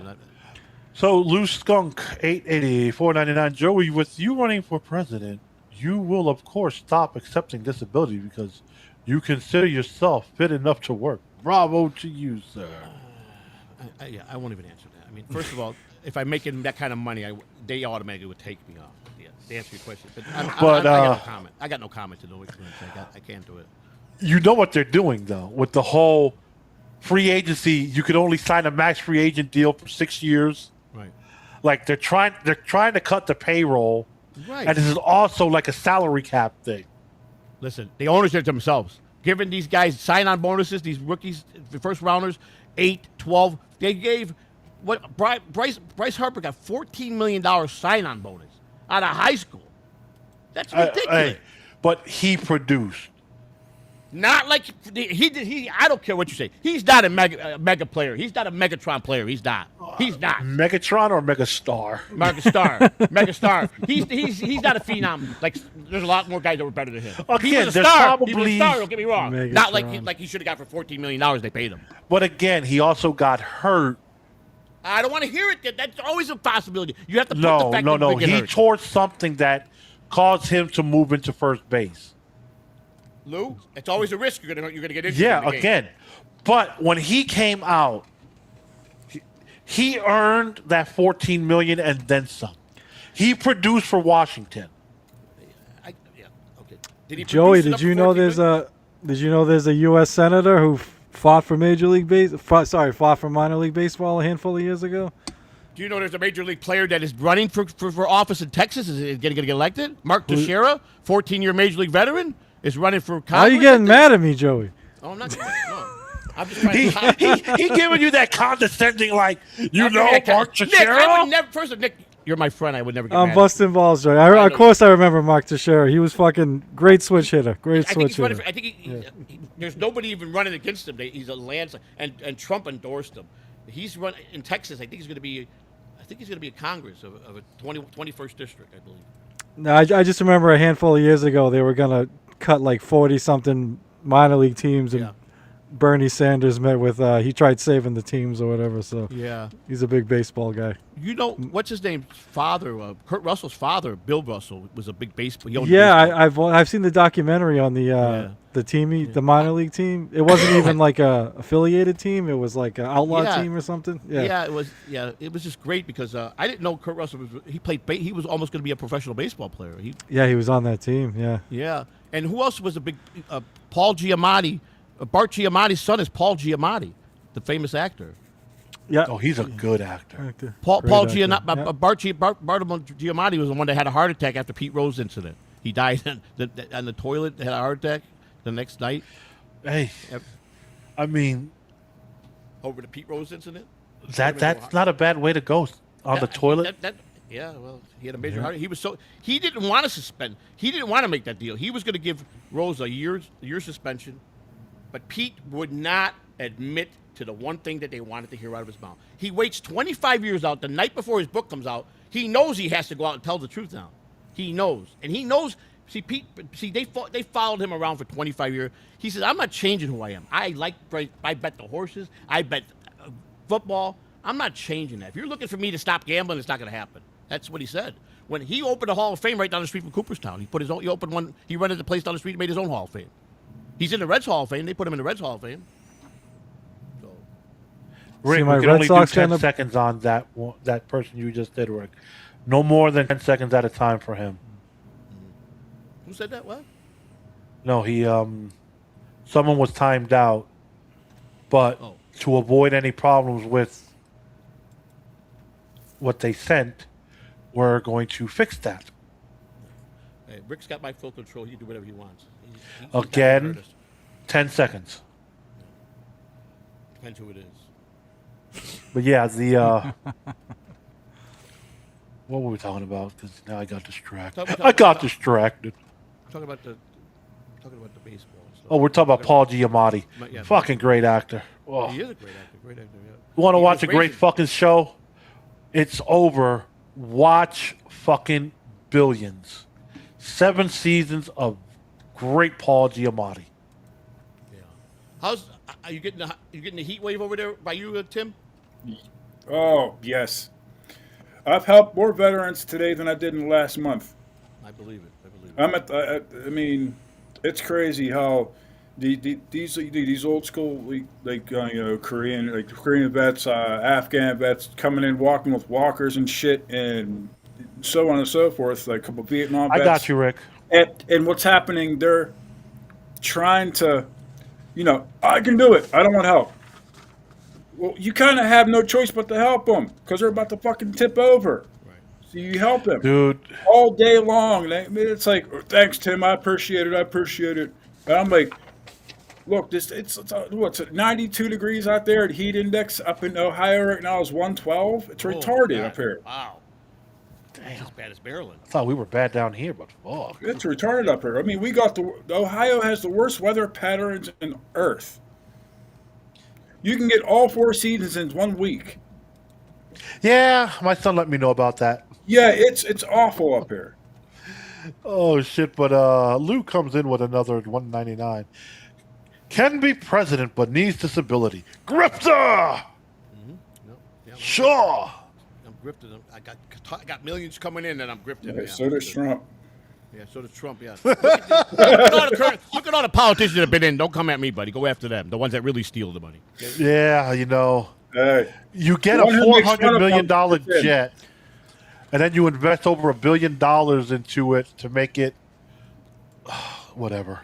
Speaker 1: So Lou Skunk 884.99 Joey, with you running for president, you will of course stop accepting disability because you consider yourself fit enough to work. Bravo to you, sir.
Speaker 2: I won't even answer that. I mean, first of all, if I'm making that kind of money, they automatically would take me off. Yeah, to answer your question. But I got no comment. I got no comment to know. I can't do it.
Speaker 1: You know what they're doing though with the whole free agency. You could only sign a max free agent deal for 6 years.
Speaker 2: Right.
Speaker 1: Like they're trying to cut the payroll.
Speaker 2: Right.
Speaker 1: And this is also like a salary cap thing.
Speaker 2: Listen, the owners are themselves giving these guys sign-on bonuses. These rookies, the first rounders, 8, 12. They gave Bryce Harper got $14 million sign-on bonus out of high school. That's ridiculous.
Speaker 1: But he produced.
Speaker 2: Not like he did. I don't care what you say. He's not a mega player. He's not a Megatron player. He's not. He's not.
Speaker 1: Megatron or Megastar?
Speaker 2: Megastar. He's not a phenom. Like there's a lot more guys that were better than him.
Speaker 1: Again,
Speaker 2: he was a star. He was a star. Don't get me wrong.
Speaker 3: Megatron.
Speaker 2: Not like he should have got for $14 million. They paid him.
Speaker 1: But again, he also got hurt.
Speaker 2: I don't want to hear it. That's always a possibility. You have to put
Speaker 1: No.
Speaker 2: the fact that
Speaker 1: He
Speaker 2: hurt.
Speaker 1: tore something that caused him to move into first base.
Speaker 2: Lou, it's always a risk you're gonna get into.
Speaker 1: Yeah,
Speaker 2: in the game.
Speaker 1: again. But when he came out, he earned that $14 million and then some. He produced for Washington.
Speaker 2: Okay. Did he
Speaker 3: Joey,
Speaker 2: produce
Speaker 3: did you
Speaker 2: enough
Speaker 3: know
Speaker 2: for
Speaker 3: there's a U.S. senator who fought for fought for minor league baseball a handful of years ago?
Speaker 2: Do you know there's a major league player that is running for office in Texas? Is going to get elected? Mark Teixeira, 14-year major league veteran, is running for Congress.
Speaker 3: Why are you getting mad at me, Joey?
Speaker 2: Oh, I'm not. No. I'm just trying to.
Speaker 1: He giving you that condescending, like, Mark Teixeira?
Speaker 2: Nick, you're my friend. I would never get
Speaker 3: I'm
Speaker 2: mad
Speaker 3: busting balls, Joey. Of course I remember Mark Teixeira. He was fucking great switch hitter.
Speaker 2: I think there's nobody even running against him. He's a landslide, and Trump endorsed him. He's run in Texas. I think he's going to be a Congress of a 21st district, I believe.
Speaker 3: No, I just remember a handful of years ago they were gonna cut like 40-something minor league teams, and Bernie Sanders met with. He tried saving the teams or whatever. So
Speaker 2: yeah,
Speaker 3: he's a big baseball guy.
Speaker 2: You know what's his name? Father, Kurt Russell's father, Bill Russell, was a big baseball.
Speaker 3: I've seen the documentary on the team, the minor league team. It wasn't even like a affiliated team. It was like an outlaw team or something.
Speaker 2: Yeah, it was. Yeah, it was just great because I didn't know Kurt Russell he was almost going to be a professional baseball player.
Speaker 3: He was on that team. Yeah.
Speaker 2: Yeah, and who else was a big Paul Giamatti? Bart Giamatti's son is Paul Giamatti, the famous actor.
Speaker 3: Yeah.
Speaker 1: Oh, he's a good actor.
Speaker 2: Bart Giamatti was the one that had a heart attack after Pete Rose incident. He died on the toilet, had a heart attack the next night.
Speaker 1: Hey, I mean,
Speaker 2: over the Pete Rose incident.
Speaker 1: That's not a bad way to go on the toilet.
Speaker 2: Well, he had a major heart. He didn't want to suspend. He didn't want to make that deal. He was going to give Rose a year suspension, but Pete would not admit to the one thing that they wanted to hear out of his mouth. He waits 25 years out. The night before his book comes out, he knows he has to go out and tell the truth now. He knows. And he knows. They followed him around for 25 years. He says, I'm not changing who I am. I bet the horses. I bet football. I'm not changing that. If you're looking for me to stop gambling, it's not going to happen. That's what he said. When he opened a Hall of Fame right down the street from Cooperstown, he rented the place down the street and made his own Hall of Fame. He's in the Reds Hall of Fame. They put him in the Reds Hall of Fame.
Speaker 1: Rick, we can only do 10 seconds on that person you just did, Rick. No more than 10 seconds at a time for him.
Speaker 2: Who said that? What?
Speaker 1: No, someone was timed out, but to avoid any problems with what they sent, we're going to fix that.
Speaker 2: Hey, Rick's got my full control. He can do whatever he wants.
Speaker 1: Again, 10 seconds.
Speaker 2: Depends who it is.
Speaker 1: But yeah, what were we talking about? Because now I got distracted.
Speaker 2: Talking about the talking about the baseball. So.
Speaker 1: Oh, we're talking about Paul Giamatti.
Speaker 2: Yeah,
Speaker 1: fucking great actor. Oh.
Speaker 2: He is a great actor. Great actor. Yeah.
Speaker 1: You want to watch a great fucking show? It's over. Watch fucking Billions. 7 seasons of great Paul Giamatti.
Speaker 2: Yeah. Are you getting the heat wave over there by you, Tim?
Speaker 4: Oh yes, I've helped more veterans today than I did in the last month.
Speaker 2: I believe it.
Speaker 4: I mean, it's crazy how these old school Korean vets, Afghan vets coming in walking with walkers and shit, and so on and so forth. Like a couple Vietnam vets.
Speaker 1: I got you, Rick.
Speaker 4: And what's happening? They're trying to, I can do it. I don't want help. Well, you kind of have no choice but to help them because they're about to fucking tip over. Right. So you help them,
Speaker 1: dude,
Speaker 4: all day long. It's like, thanks, Tim. I appreciate it. And I'm like, look, what's it? 92 degrees out there. The heat index up in Ohio right now is 112. It's retarded up here.
Speaker 2: Wow. Damn. As bad as Maryland.
Speaker 1: I thought we were bad down here, but fuck.
Speaker 4: It's retarded up here. I mean, Ohio has the worst weather patterns in Earth. You can get all 4 seasons in 1 week.
Speaker 1: Yeah, my son let me know about that.
Speaker 4: Yeah, it's awful up here.
Speaker 1: Oh shit! But Lou comes in with another 199. Can be president, but needs disability. Grifter.
Speaker 2: Mm-hmm. No, yeah,
Speaker 1: sure.
Speaker 2: I'm grifting. I got millions coming in, and I'm grifting.
Speaker 4: Yeah, so does Trump.
Speaker 2: Yeah, so does Trump. Yeah. Look at all the politicians that have been in. Don't come at me, buddy. Go after them. The ones that really steal the money.
Speaker 1: Yeah,
Speaker 4: Hey,
Speaker 1: you get a $400 million jet, and then you invest over $1 billion into it to make it. Whatever,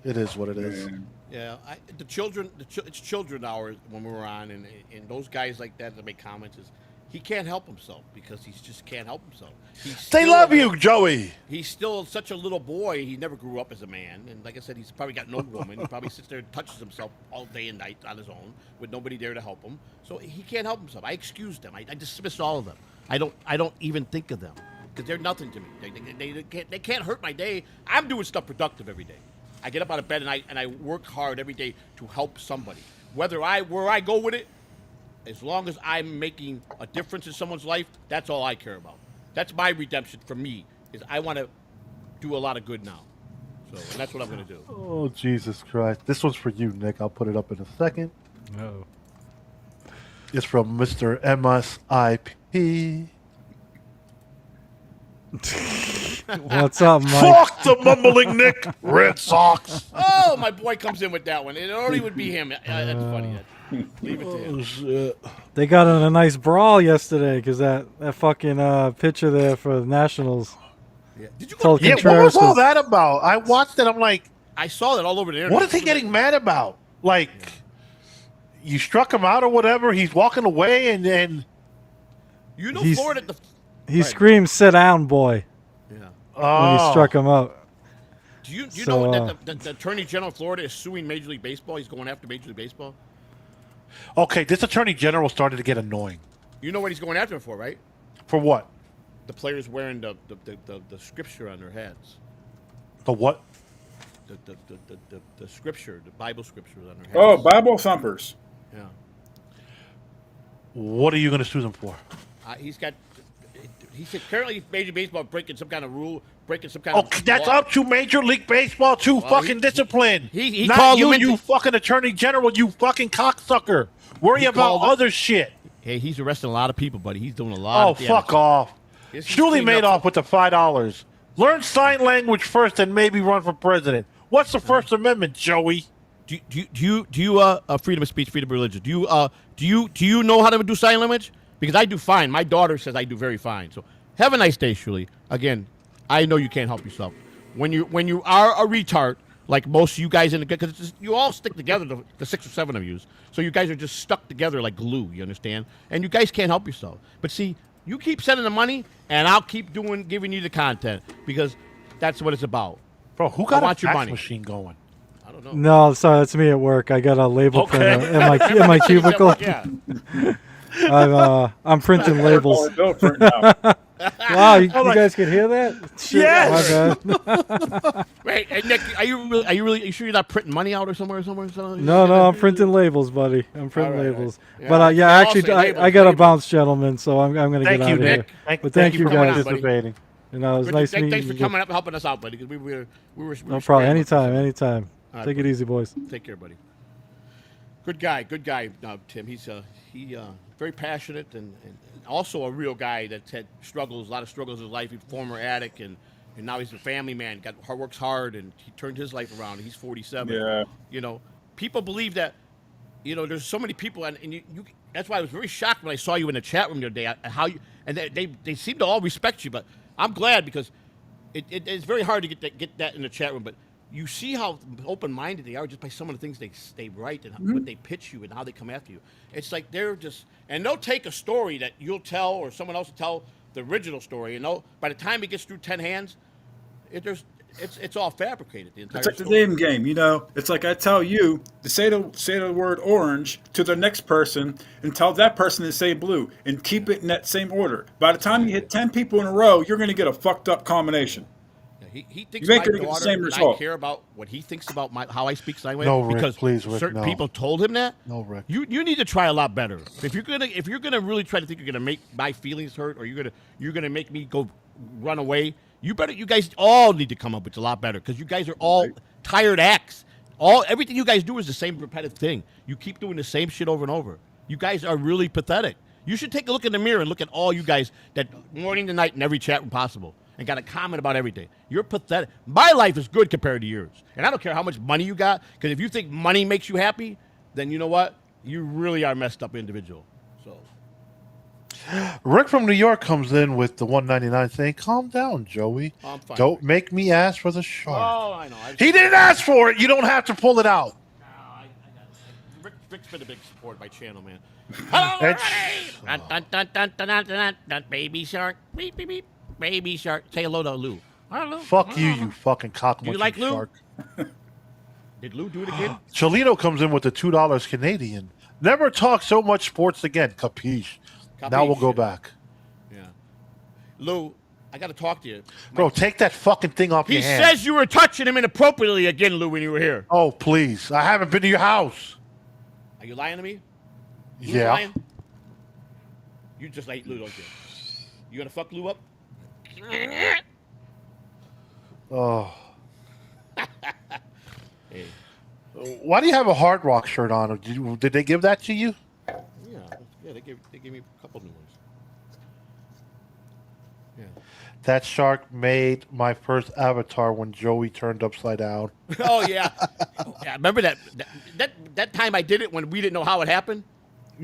Speaker 1: it is what it is.
Speaker 2: Yeah, the children. It's children hours when we were on, and those guys like that make comments is. He can't help himself because he just can't help himself.
Speaker 1: They love you, Joey.
Speaker 2: He's still such a little boy. He never grew up as a man. And like I said, he's probably got no woman. He probably sits there and touches himself all day and night on his own with nobody there to help him. So he can't help himself. I excuse them. I dismiss all of them. I don't even think of them because they're nothing to me. They can't hurt my day. I'm doing stuff productive every day. I get up out of bed and I work hard every day to help somebody. Where I go with it, as long as I'm making a difference in someone's life, that's all I care about. That's my redemption for me, is I want to do a lot of good now. So, and that's what I'm going to do.
Speaker 1: Oh, Jesus Christ. This one's for you, Nick. I'll put it up in a second.
Speaker 3: Oh.
Speaker 1: It's from Mr. MSIP.
Speaker 3: What's up, Mike?
Speaker 1: Fuck the mumbling Nick. Red Sox.
Speaker 2: Oh, my boy comes in with that one. It only would be him. That's funny. Leave it to him.
Speaker 1: Oh, shit.
Speaker 3: They got in a nice brawl yesterday because that fucking picture there for the Nationals.
Speaker 2: Yeah. Did you
Speaker 1: go? Yeah, what was all that about? I watched it. I'm like,
Speaker 2: I saw that all over the internet.
Speaker 1: What is he getting mad about? Like, you struck him out or whatever. He's walking away, and then
Speaker 2: Florida.
Speaker 3: He screamed, "Sit down, boy!"
Speaker 2: Yeah.
Speaker 3: When he struck him out.
Speaker 2: Do you know that the Attorney General of Florida is suing Major League Baseball? He's going after Major League Baseball.
Speaker 1: Okay, this Attorney General started to get annoying.
Speaker 2: You know what he's going after him for, right?
Speaker 1: For what?
Speaker 2: The players wearing the scripture on their heads.
Speaker 1: The what?
Speaker 2: The scripture, the Bible scripture on their heads.
Speaker 4: Oh, Bible thumpers.
Speaker 2: Yeah.
Speaker 1: What are you going to sue them for?
Speaker 2: He said currently Major League Baseball breaking some kind of rule, breaking some kind of
Speaker 1: that's
Speaker 2: law.
Speaker 1: up to Major League Baseball to fucking discipline.
Speaker 2: He
Speaker 1: Not
Speaker 2: called
Speaker 1: you fucking Attorney General, you fucking cocksucker. Worry about other shit.
Speaker 2: Hey, he's arresting a lot of people, buddy. He's doing a lot of damage.
Speaker 1: Fuck off. Julie Madoff with the $5. Learn sign language first and maybe run for president. What's the First Amendment, Joey?
Speaker 2: Do you freedom of speech, freedom of religion? Do you know how to do sign language? Because I do fine. My daughter says I do very fine. So have a nice day, Shirley. Again, I know you can't help yourself. When you are a retard, like most of you guys because you all stick together, the 6 or 7 of you. So you guys are just stuck together like glue. You understand? And you guys can't help yourself. But see, you keep sending the money, and I'll keep giving you the content because that's what it's about.
Speaker 1: Bro, who got a fax machine going?
Speaker 2: I don't know.
Speaker 3: No, sorry, that's me at work. I got a label printer in my cubicle.
Speaker 2: Yeah.
Speaker 3: I'm printing labels. Wow, you guys can hear that? Shit,
Speaker 1: Yes.
Speaker 3: my bad.
Speaker 2: Wait, hey, Nick, are you sure you're not printing money out or somewhere?
Speaker 3: No, I'm printing labels, buddy. I'm printing
Speaker 2: All right.
Speaker 3: labels.
Speaker 2: Yeah,
Speaker 3: But
Speaker 2: yeah, I'll say
Speaker 3: I got to
Speaker 2: labels.
Speaker 3: bounce, gentlemen. So I'm gonna
Speaker 1: Thank
Speaker 3: get
Speaker 1: you,
Speaker 3: out of
Speaker 1: Nick.
Speaker 3: here. But thank you
Speaker 2: for coming
Speaker 3: guys.
Speaker 2: on, buddy.
Speaker 1: participating.
Speaker 3: You know, it was nice meeting
Speaker 2: Thanks for
Speaker 3: you.
Speaker 2: coming up and helping us out, buddy. Because we were
Speaker 3: No
Speaker 2: scrambling.
Speaker 3: problem. Anytime.
Speaker 2: All
Speaker 3: Take
Speaker 2: right,
Speaker 3: it easy, boys.
Speaker 2: Take care, buddy. Good guy. Tim. He's very passionate and also a real guy that's had struggles, a lot of struggles in his life. He's a former addict and now he's a family man. Works hard and he turned his life around. He's 47.
Speaker 4: Yeah.
Speaker 2: You know, people believe that. You know, there's so many people, and you. That's why I was very shocked when I saw you in the chat room the other day. How you and they seem to all respect you, but I'm glad because it's very hard to get that in the chat room, but. You see how open-minded they are just by some of the things they write and what they pitch you and how they come after you. It's like they're just, and they'll take a story that you'll tell or someone else will tell the original story. By the time it gets through 10 hands, it's all fabricated. The entire
Speaker 4: It's like the
Speaker 2: story.
Speaker 4: dating game, you know. It's like I tell you to say the word orange to the next person and tell that person to say blue and keep it in that same order. By the time you hit 10 people in a row, you're going to get a fucked up combination.
Speaker 2: He thinks
Speaker 4: You
Speaker 2: my
Speaker 4: ain't gonna get the
Speaker 2: daughter,
Speaker 4: same
Speaker 2: and
Speaker 4: result.
Speaker 2: I care about what he thinks about how I speak sign language.
Speaker 1: No, Rick,
Speaker 2: because
Speaker 1: please, Rick,
Speaker 2: certain
Speaker 1: no.
Speaker 2: people told him that.
Speaker 1: No, Rick.
Speaker 2: You need to try a lot better. If you're gonna really try to think you're gonna make my feelings hurt or you're gonna make me go run away, you guys all need to come up with a lot better because you guys are all tired acts. Everything you guys do is the same repetitive thing. You keep doing the same shit over and over. You guys are really pathetic. You should take a look in the mirror and look at all you guys that morning to night in every chat room possible and got a comment about everything. You're pathetic. My life is good compared to yours. And I don't care how much money you got, because if you think money makes you happy, then you know what? You really are a messed up individual. So
Speaker 1: Rick from New York comes in with the 199 saying, "Calm down, Joey.
Speaker 2: I'm fine.
Speaker 1: Don't make me ask for the shark."
Speaker 2: Oh, I know.
Speaker 1: He didn't ask for it. You don't have to pull it out.
Speaker 2: Rick's been a big support of my channel, man. Hello, everybody! Dun, dun, dun, dun, dun, dun, dun, dun, baby shark. Beep, beep, beep. Baby shark. Say hello to Lou. Hello.
Speaker 1: Fuck you fucking cock
Speaker 2: You like Lou?
Speaker 1: shark.
Speaker 2: Did Lou do it again?
Speaker 1: Cholito comes in with the $2 Canadian. Never talk so much sports again. Capiche. Now we'll go back.
Speaker 2: Yeah. Lou, I got to talk to you.
Speaker 1: Bro, take that fucking thing off
Speaker 2: He
Speaker 1: your hand.
Speaker 2: says you were touching him inappropriately again, Lou, when you were here.
Speaker 1: Oh, please. I haven't been to your house.
Speaker 2: Are you lying to me?
Speaker 1: Yeah.
Speaker 2: Lying? You just like Lou, don't you? You gonna fuck Lou up?
Speaker 1: Oh.
Speaker 2: Hey.
Speaker 1: Why do you have a Hard Rock shirt on? Did they give that to you?
Speaker 2: Yeah, they gave me a couple new ones. Yeah.
Speaker 1: That shark made my first avatar when Joey turned upside down.
Speaker 2: Oh yeah. Yeah, remember that time I did it when we didn't know how it happened?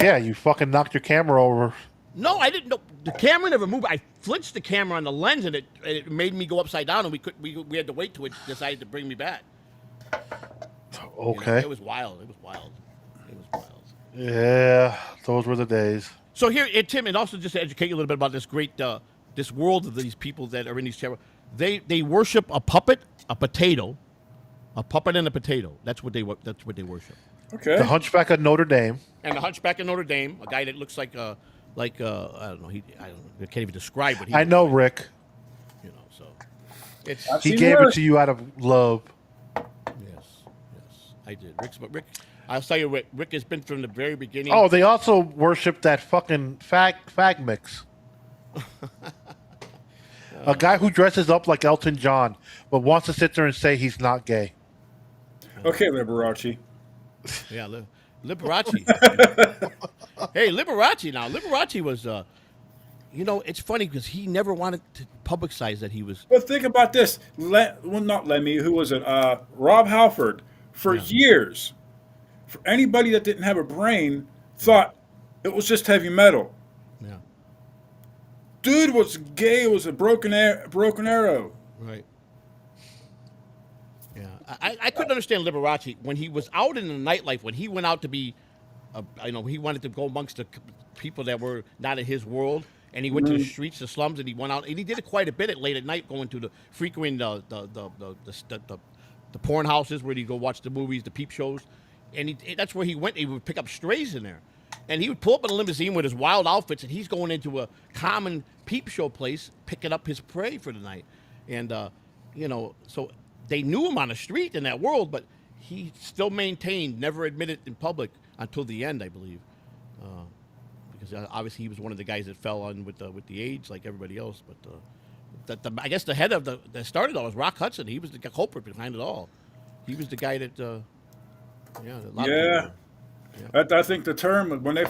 Speaker 1: Yeah, you fucking knocked your camera over.
Speaker 2: No, I didn't know. The camera never moved. I flinched the camera on the lens, and it made me go upside down, and we had to wait till it decided to bring me back.
Speaker 1: Okay.
Speaker 2: You know, it was wild.
Speaker 1: Yeah, those were the days.
Speaker 2: So here, Tim, and also just to educate you a little bit about this great, this world of these people that are in these channels. They worship a puppet, a potato, a puppet and a potato. That's what they worship.
Speaker 4: Okay.
Speaker 1: The Hunchback of Notre Dame.
Speaker 2: And the Hunchback of Notre Dame, a guy that looks like I don't know. I can't even describe what he.
Speaker 1: I know, Rick.
Speaker 2: You know, so it's
Speaker 1: He gave it to you out of love.
Speaker 2: yes, I did. Rick, I'll tell you, Rick has been from the very beginning.
Speaker 1: Oh, they also worship that fucking fag mix. A guy who dresses up like Elton John, but wants to sit there and say he's not gay.
Speaker 4: Okay, Liberace.
Speaker 2: Yeah, Liberace. Hey, Liberace now. Liberace was, you know, it's funny because he never wanted to publicize that he was.
Speaker 4: Well, think about this. Not Lemmy. Who was it? Rob Halford. For years, for anybody that didn't have a brain, thought it was just heavy metal.
Speaker 2: Yeah.
Speaker 4: Dude was gay. It was a broken arrow.
Speaker 2: Right. Yeah, I couldn't understand Liberace when he was out in the nightlife. When he went out to be, he wanted to go amongst the people that were not in his world, and he went to the streets, the slums, and he went out, and he did it quite a bit at late at night, going to the frequent the porn houses where he'd go watch the movies, the peep shows, and that's where he went. He would pick up strays in there, And he would pull up in a limousine with his wild outfits, and he's going into a common peep show place, picking up his prey for the night. And, so they knew him on the street in that world, but he still maintained, never admitted in public until the end, I believe. Because obviously he was one of the guys that fell on with the AIDS like everybody else. But I guess the head of that started all was Rock Hudson. He was the culprit behind it all. He was the guy that, a lot of people.
Speaker 4: I think the term when I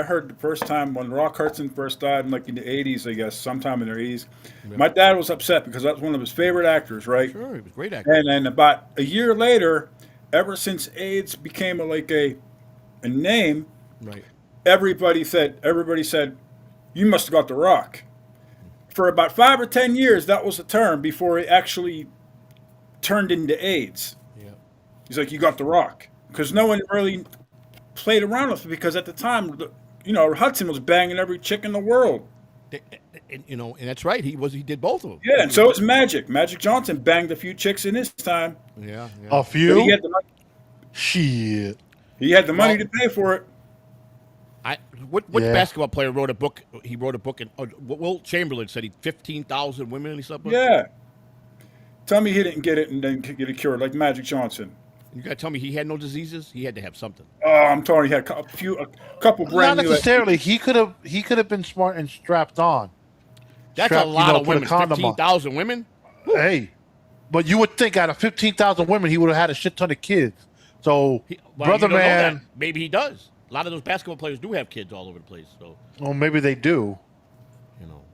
Speaker 4: heard the first time when Rock Hudson first died in the 80s, I guess, sometime in the 80s. Yeah. My dad was upset because that was one of his favorite actors, right?
Speaker 2: Sure, he was a great actor.
Speaker 4: And then about a year later, ever since AIDS became a name,
Speaker 2: right?
Speaker 4: Everybody said, you must have got the Rock. For about 5 or 10 years, that was the term before it actually turned into AIDS.
Speaker 2: Yeah.
Speaker 4: He's like, you got the Rock. Because no one really played around with it, because at the time, Hudson was banging every chick in the world.
Speaker 2: And that's right. He did both of them.
Speaker 4: Yeah, and so was Magic. Magic Johnson banged a few chicks in his time.
Speaker 2: Yeah.
Speaker 1: A few?
Speaker 4: But he had the money.
Speaker 1: Shit.
Speaker 4: He had the money to pay for it.
Speaker 2: What basketball player wrote a book? He wrote a book, and Wilt Chamberlain said he 15,000 women and stuff.
Speaker 4: Yeah. Tell me he didn't get it and then get it cured like Magic Johnson.
Speaker 2: You got to tell me he had no diseases. He had to have something.
Speaker 4: Oh, I'm telling you, he had a couple brand
Speaker 1: new. Not necessarily. He could have been smart and strapped on.
Speaker 2: That's a lot of women. 15,000 women.
Speaker 1: Hey, but you would think out of 15,000 women, he would have had a shit ton of kids. So, brother man,
Speaker 2: maybe he does. A lot of those basketball players do have kids all over the place. So,
Speaker 1: well, maybe they do.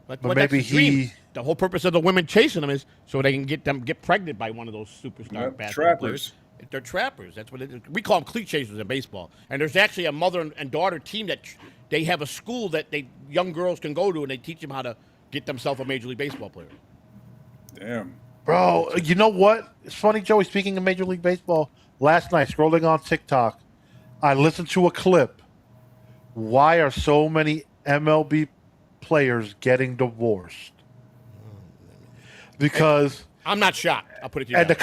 Speaker 2: But
Speaker 1: maybe
Speaker 2: the whole purpose of the women chasing them is so they can get pregnant by one of those superstar basketball players. They're trappers. That's what it is. We call them cleat chasers in baseball. And there's actually a mother and daughter team that they have a school that young girls can go to, and they teach them how to get themselves a Major League Baseball player.
Speaker 4: Damn.
Speaker 1: Bro, you know what? It's funny, Joey, speaking of Major League Baseball, last night, scrolling on TikTok, I listened to a clip. Why are so many MLB players getting divorced? Because...
Speaker 2: I'm not shocked. I'll put it to you.
Speaker 1: And the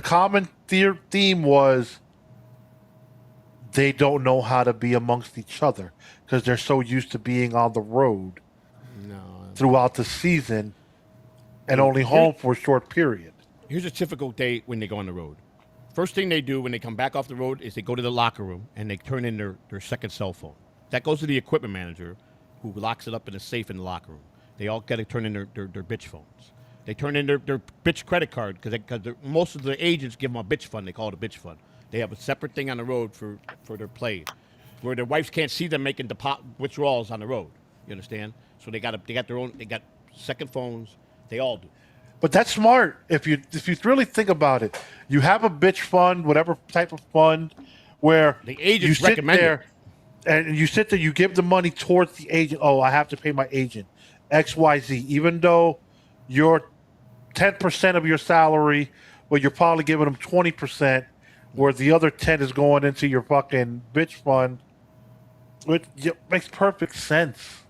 Speaker 1: common theme was they don't know how to be amongst each other because they're so used to being on the road throughout the season and only home for a short period.
Speaker 2: Here's a typical day when they go on the road. First thing they do when they come back off the road is they go to the locker room and they turn in their second cell phone. That goes to the equipment manager who locks it up in a safe in the locker room. They all got to turn in their bitch phones. They turn in their bitch credit card because most of the agents give them a bitch fund. They call it a bitch fund. They have a separate thing on the road for their play, where their wives can't see them making withdrawals on the road. You understand? So they got their own. They got second phones. They all do.
Speaker 1: But that's smart. If you really think about it, you have a bitch fund, whatever type of fund, where
Speaker 2: the agents recommend it.
Speaker 1: And you sit there, you give the money towards the agent. Oh, I have to pay my agent XYZ, even though you're 10% of your salary, but you're probably giving them 20%, where the other 10 is going into your fucking bitch fund. It makes perfect sense.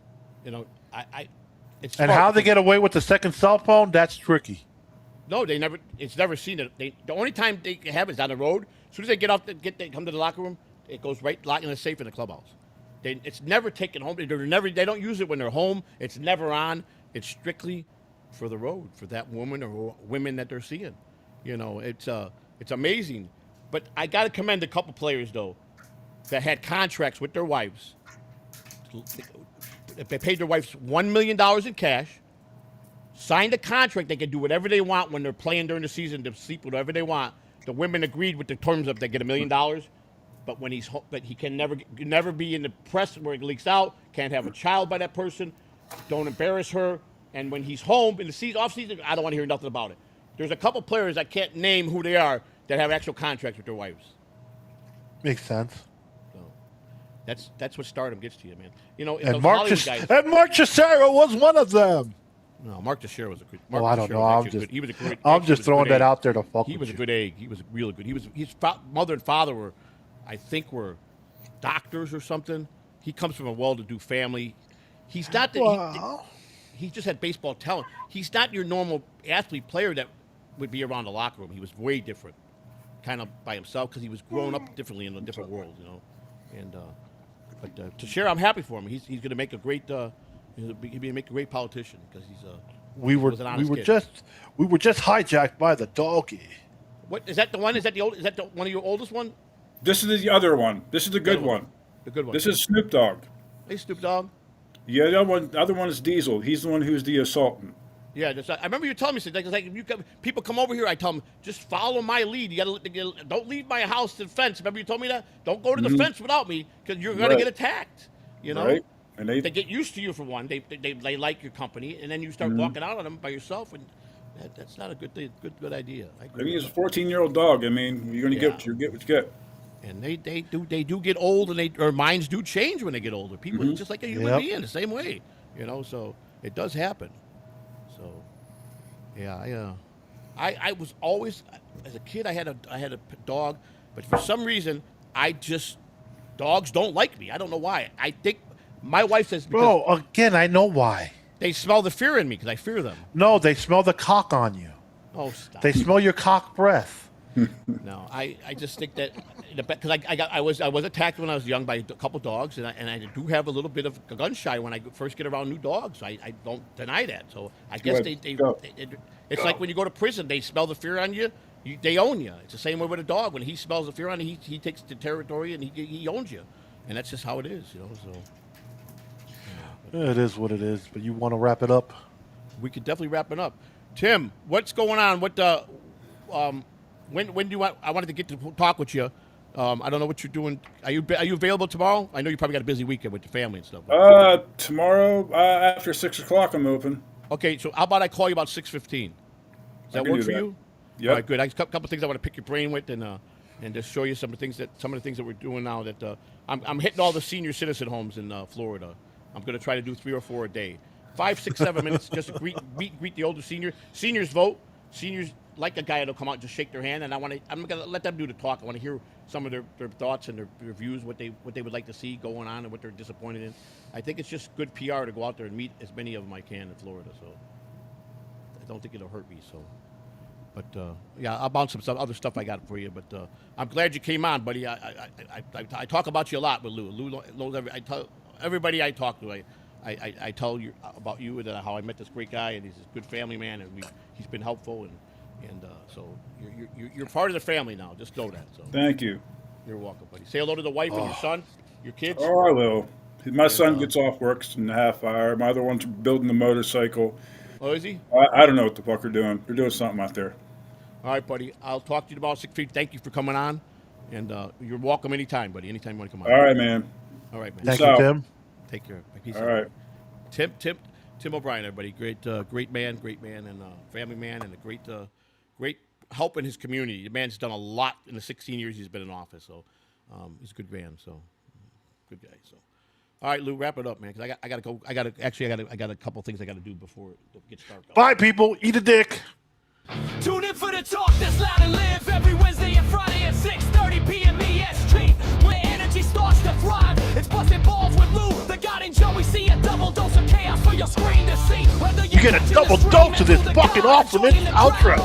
Speaker 2: It's
Speaker 1: and how they get away with the second cell phone, that's tricky.
Speaker 2: No, it's never seen it. The only time they have it is on the road. As soon as they get off, they come to the locker room, it goes right locked in the safe in the clubhouse. It's never taken home. They don't use it when they're home. It's never on. It's strictly for the road, for that woman or women that they're seeing. It's amazing. But I got to commend a couple players, though, that had contracts with their wives. If they paid their wives $1 million in cash, signed a contract, they can do whatever they want when they're playing during the season, to sleep whatever they want. The women agreed with the terms of they get $1 million, but when he can never be in the press where it leaks out, can't have a child by that person, don't embarrass her. And when he's home in the off season, I don't want to hear nothing about it. There's a couple players I can't name who they are that have actual contracts with their wives.
Speaker 1: Makes sense.
Speaker 2: So that's what stardom gets to you, man.
Speaker 1: And Mark Teixeira was one of them.
Speaker 2: No, Mark Teixeira was a good.
Speaker 1: I don't know. He was a great. I'm just throwing that out there to fuck.
Speaker 2: He was a good egg. He was really good. His mother and father were doctors or something. He comes from a well-to-do family. He's not that. He just had baseball talent. He's not your normal athlete player that would be around the locker room. He was way different, kind of by himself because he was growing up differently in a different world, And But Teixeira, I'm happy for him. He's going to make a great make a great politician because he's
Speaker 1: we were just hijacked by the doggy.
Speaker 2: What is that? The one? Is that one of your oldest one?
Speaker 4: This is the other one. This is the good one.
Speaker 2: The good one.
Speaker 4: This is Snoop Dogg.
Speaker 2: Hey, Snoop Dogg.
Speaker 4: Yeah, the other one is Diesel. He's the one who's the assaultant.
Speaker 2: Yeah, I remember you telling me something. Like people come over here, I tell them just follow my lead. Don't leave my house to the fence. Remember you told me that? Don't go to the fence without me because you're gonna get attacked. You know.
Speaker 4: Right. And they
Speaker 2: get used to you for one. They like your company, and then you start walking out on them by yourself, and that's not a good thing. Good idea.
Speaker 4: I mean, it's a 14-year-old dog. I mean, you're gonna get what you get.
Speaker 2: And they do get old, and their minds do change when they get older. People, it's just like a human being, the same way, you know. So it does happen. So, yeah, I was always, as a kid, I had a dog, but for some reason, dogs don't like me. I don't know why. I think my wife says because
Speaker 1: again, I know why.
Speaker 2: They smell the fear in me because I fear them.
Speaker 1: No, they smell the cock on you.
Speaker 2: Oh, stop.
Speaker 1: They smell your cock breath.
Speaker 2: No, I just think that because I was attacked when I was young by a couple dogs, and I do have a little bit of gun shy when I first get around new dogs. I don't deny that. So I guess it's like when you go to prison, they smell the fear on you. They own you. It's the same way with a dog. When he smells the fear on you, he takes the territory and he owns you, and that's just how it is, you know. So
Speaker 1: it is what it is. But you want to wrap it up?
Speaker 2: We could definitely wrap it up. Tim, what's going on? When do you want? I wanted to get to talk with you. I don't know what you're doing. Are you available tomorrow? I know you probably got a busy weekend with your family and stuff.
Speaker 4: Tomorrow after 6 o'clock, I'm open.
Speaker 2: Okay, so how about I call you about 6:15? Does that work for you?
Speaker 4: Yeah.
Speaker 2: All right, good. I have a couple of things I want to pick your brain with, and just show you some of the things that we're doing now. That I'm hitting all the senior citizen homes in Florida. I'm going to try to do 3 or 4 a day, 5, 6, 7 minutes just to greet the older seniors. Seniors vote. Seniors like a guy that'll come out and just shake their hand, and I'm going to let them do the talk. I want to hear some of their thoughts and their views, what they would like to see going on and what they're disappointed in. I think it's just good PR to go out there and meet as many of them I can in Florida. So I don't think it'll hurt me. So, but yeah, I'll bounce some other stuff I got for you. But I'm glad you came on, buddy. I talk about you a lot with Lou. Lou knows I tell everybody I talk to. I tell you about you and how I met this great guy, and he's a good family man, and he's been helpful, and so you're part of the family now. Just know that. So
Speaker 4: thank you.
Speaker 2: You're welcome, buddy. Say hello to the wife and your son, your kids.
Speaker 4: Oh, I will. My son gets off work in a half hour. My other one's building the motorcycle.
Speaker 2: Oh, is he?
Speaker 4: I don't know what the fuck they're doing. They're doing something out there.
Speaker 2: All right, buddy. I'll talk to you about 6 feet. Thank you for coming on, and you're welcome anytime, buddy. Anytime you want to come on.
Speaker 4: All right, man.
Speaker 2: All right, man.
Speaker 1: Thank you, Tim.
Speaker 2: Take care.
Speaker 4: All right.
Speaker 2: Tim O'Brien, everybody. Great man, and family man, and a great help in his community. The man's done a lot in the 16 years he's been in office, so he's a good man. So good guy. So, all right, Lou, wrap it up, man. Because I got to go. I got a couple things I got to do before it gets dark.
Speaker 1: Bye, people. Eat a dick.
Speaker 5: Tune in for the talk that's loud and live every Wednesday and Friday at 6:30 p.m. EST, where energy starts to thrive. It's busting balls with Lou, the God and Joey.C, a double dose of chaos for your screen to see.
Speaker 1: You get a double dose of this fucking awesome outro.